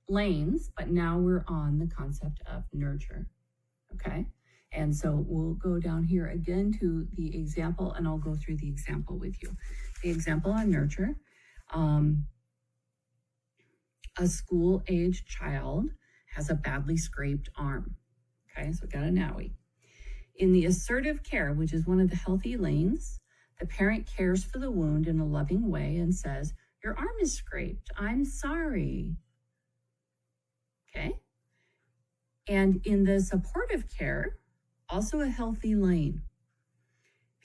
lanes, but now we're on the concept of nurture. Okay. And so we'll go down here again to the example, and I'll go through the example with you. The example on nurture. A school-aged child has a badly scraped arm. Okay, so got a nowie. In the assertive care, which is one of the healthy lanes, the parent cares for the wound in a loving way and says, "Your arm is scraped. I'm sorry." Okay. And in the supportive care, also a healthy lane,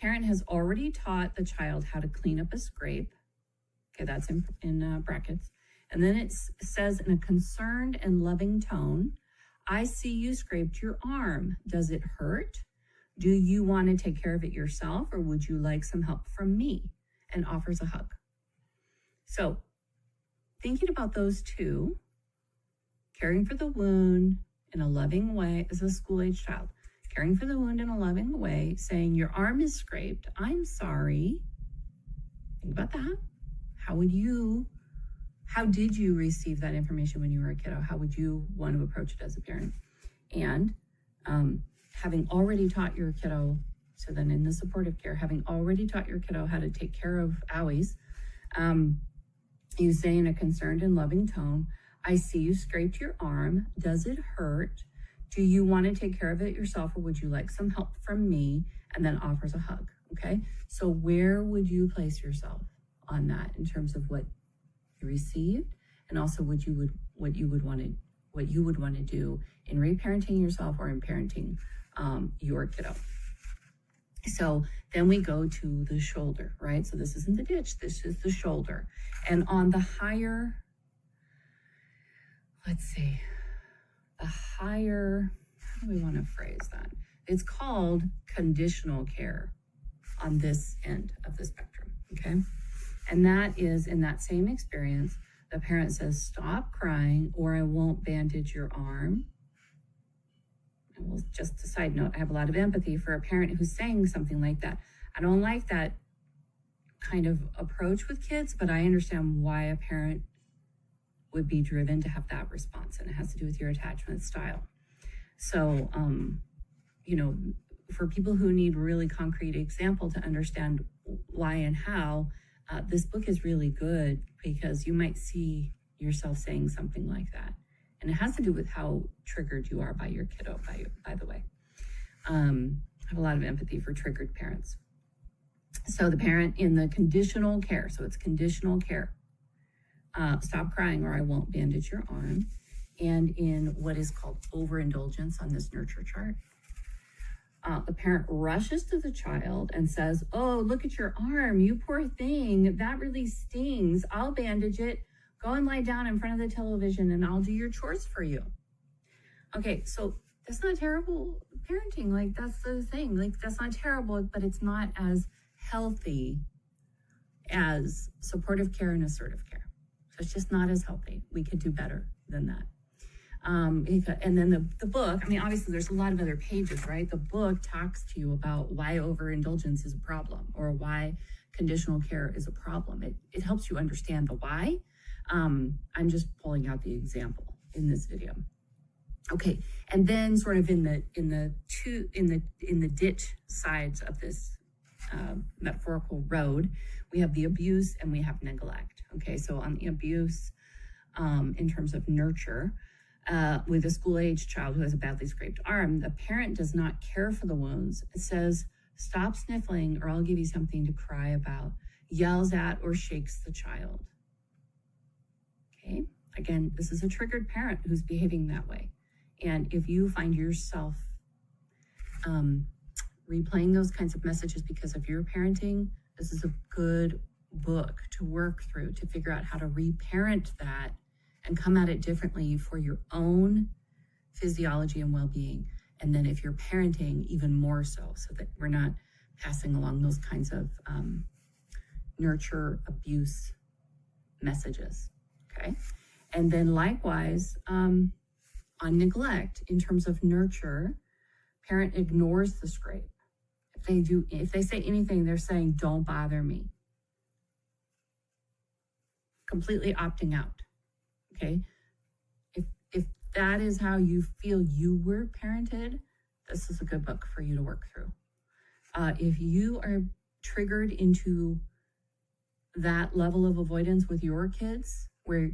parent has already taught the child how to clean up a scrape. Okay, that's in brackets. And then it says in a concerned and loving tone, "I see you scraped your arm. Does it hurt? Do you want to take care of it yourself, or would you like some help from me?" And offers a hug. So thinking about those two, caring for the wound in a loving way as a school-age child, caring for the wound in a loving way, saying, "Your arm is scraped. I'm sorry." Think about that. How did you receive that information when you were a kiddo? How would you want to approach it as a parent? And having already taught your kiddo, so then in the supportive care, having already taught your kiddo how to take care of owies, you say in a concerned and loving tone, "I see you scraped your arm. Does it hurt? Do you want to take care of it yourself, or would you like some help from me?" And then offers a hug. Okay. So where would you place yourself on that in terms of what you received, and also what you would want to do in reparenting yourself or in parenting your kiddo? So then we go to the shoulder, right? So this isn't the ditch, this is the shoulder. And on the higher, how do we want to phrase that? It's called conditional care on this end of the spectrum, okay? And that is in that same experience, the parent says, "Stop crying or I won't bandage your arm." And well, just a side note, I have a lot of empathy for a parent who's saying something like that. I don't like that kind of approach with kids, but I understand why a parent would be driven to have that response, and it has to do with your attachment style. So, for people who need really concrete example to understand why and how, this book is really good, because you might see yourself saying something like that. And it has to do with how triggered you are by your kiddo, by the way. I have a lot of empathy for triggered parents. So the parent in the conditional care, so it's conditional care. "Stop crying or I won't bandage your arm." And in what is called overindulgence on this nurture chart, the parent rushes to the child and says, "Oh, look at your arm, you poor thing. That really stings. I'll bandage it. Go and lie down in front of the television and I'll do your chores for you." Okay, so that's not terrible parenting. Like, that's the thing. Like, that's not terrible, but it's not as healthy as supportive care and assertive care. So it's just not as healthy. We could do better than that. And then the book, I mean, obviously there's a lot of other pages, right? The book talks to you about why overindulgence is a problem, or why conditional care is a problem. It helps you understand the why. I'm just pulling out the example in this video. Okay, and then sort of in the ditch sides of this metaphorical road, we have the abuse and we have neglect. Okay, so on the abuse, in terms of nurture, with a school-age child who has a badly scraped arm, the parent does not care for the wounds. It says, "Stop sniffling or I'll give you something to cry about," yells at or shakes the child. Okay, again, this is a triggered parent who's behaving that way. And if you find yourself replaying those kinds of messages because of your parenting, this is a good book to work through to figure out how to reparent that and come at it differently for your own physiology and well-being. And then if you're parenting, even more so that we're not passing along those kinds of nurture abuse messages. Okay. And then likewise, on neglect, in terms of nurture, parent ignores the scrape. If they say anything, they're saying, don't bother me. Completely opting out. Okay. If that is how you feel you were parented, this is a good book for you to work through. If you are triggered into that level of avoidance with your kids, where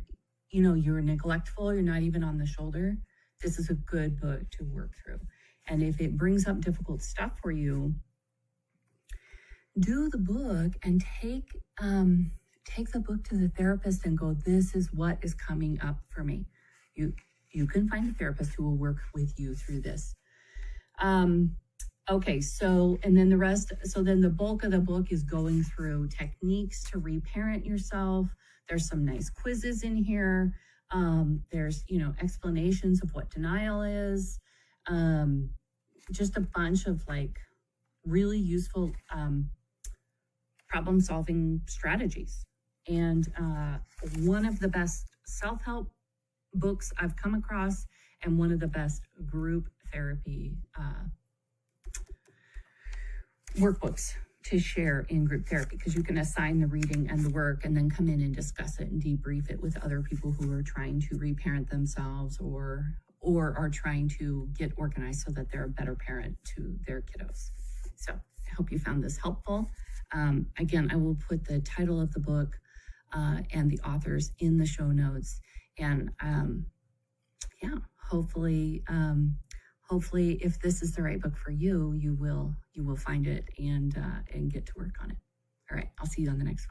you're neglectful, you're not even on the shoulder, this is a good book to work through. And if it brings up difficult stuff for you, do the book and take the book to the therapist and go, this is what is coming up for me. You can find a therapist who will work with you through this. Okay, so then the bulk of the book is going through techniques to reparent yourself. There's some nice quizzes in here. There's, explanations of what denial is. Just a bunch of really useful problem-solving strategies. And one of the best self-help books I've come across, and one of the best group therapy workbooks to share in group therapy, because you can assign the reading and the work and then come in and discuss it and debrief it with other people who are trying to reparent themselves or are trying to get organized so that they're a better parent to their kiddos. So I hope you found this helpful. Again, I will put the title of the book and the authors in the show notes. And hopefully if this is the right book for you, you will find it and get to work on it. All right, I'll see you on the next one.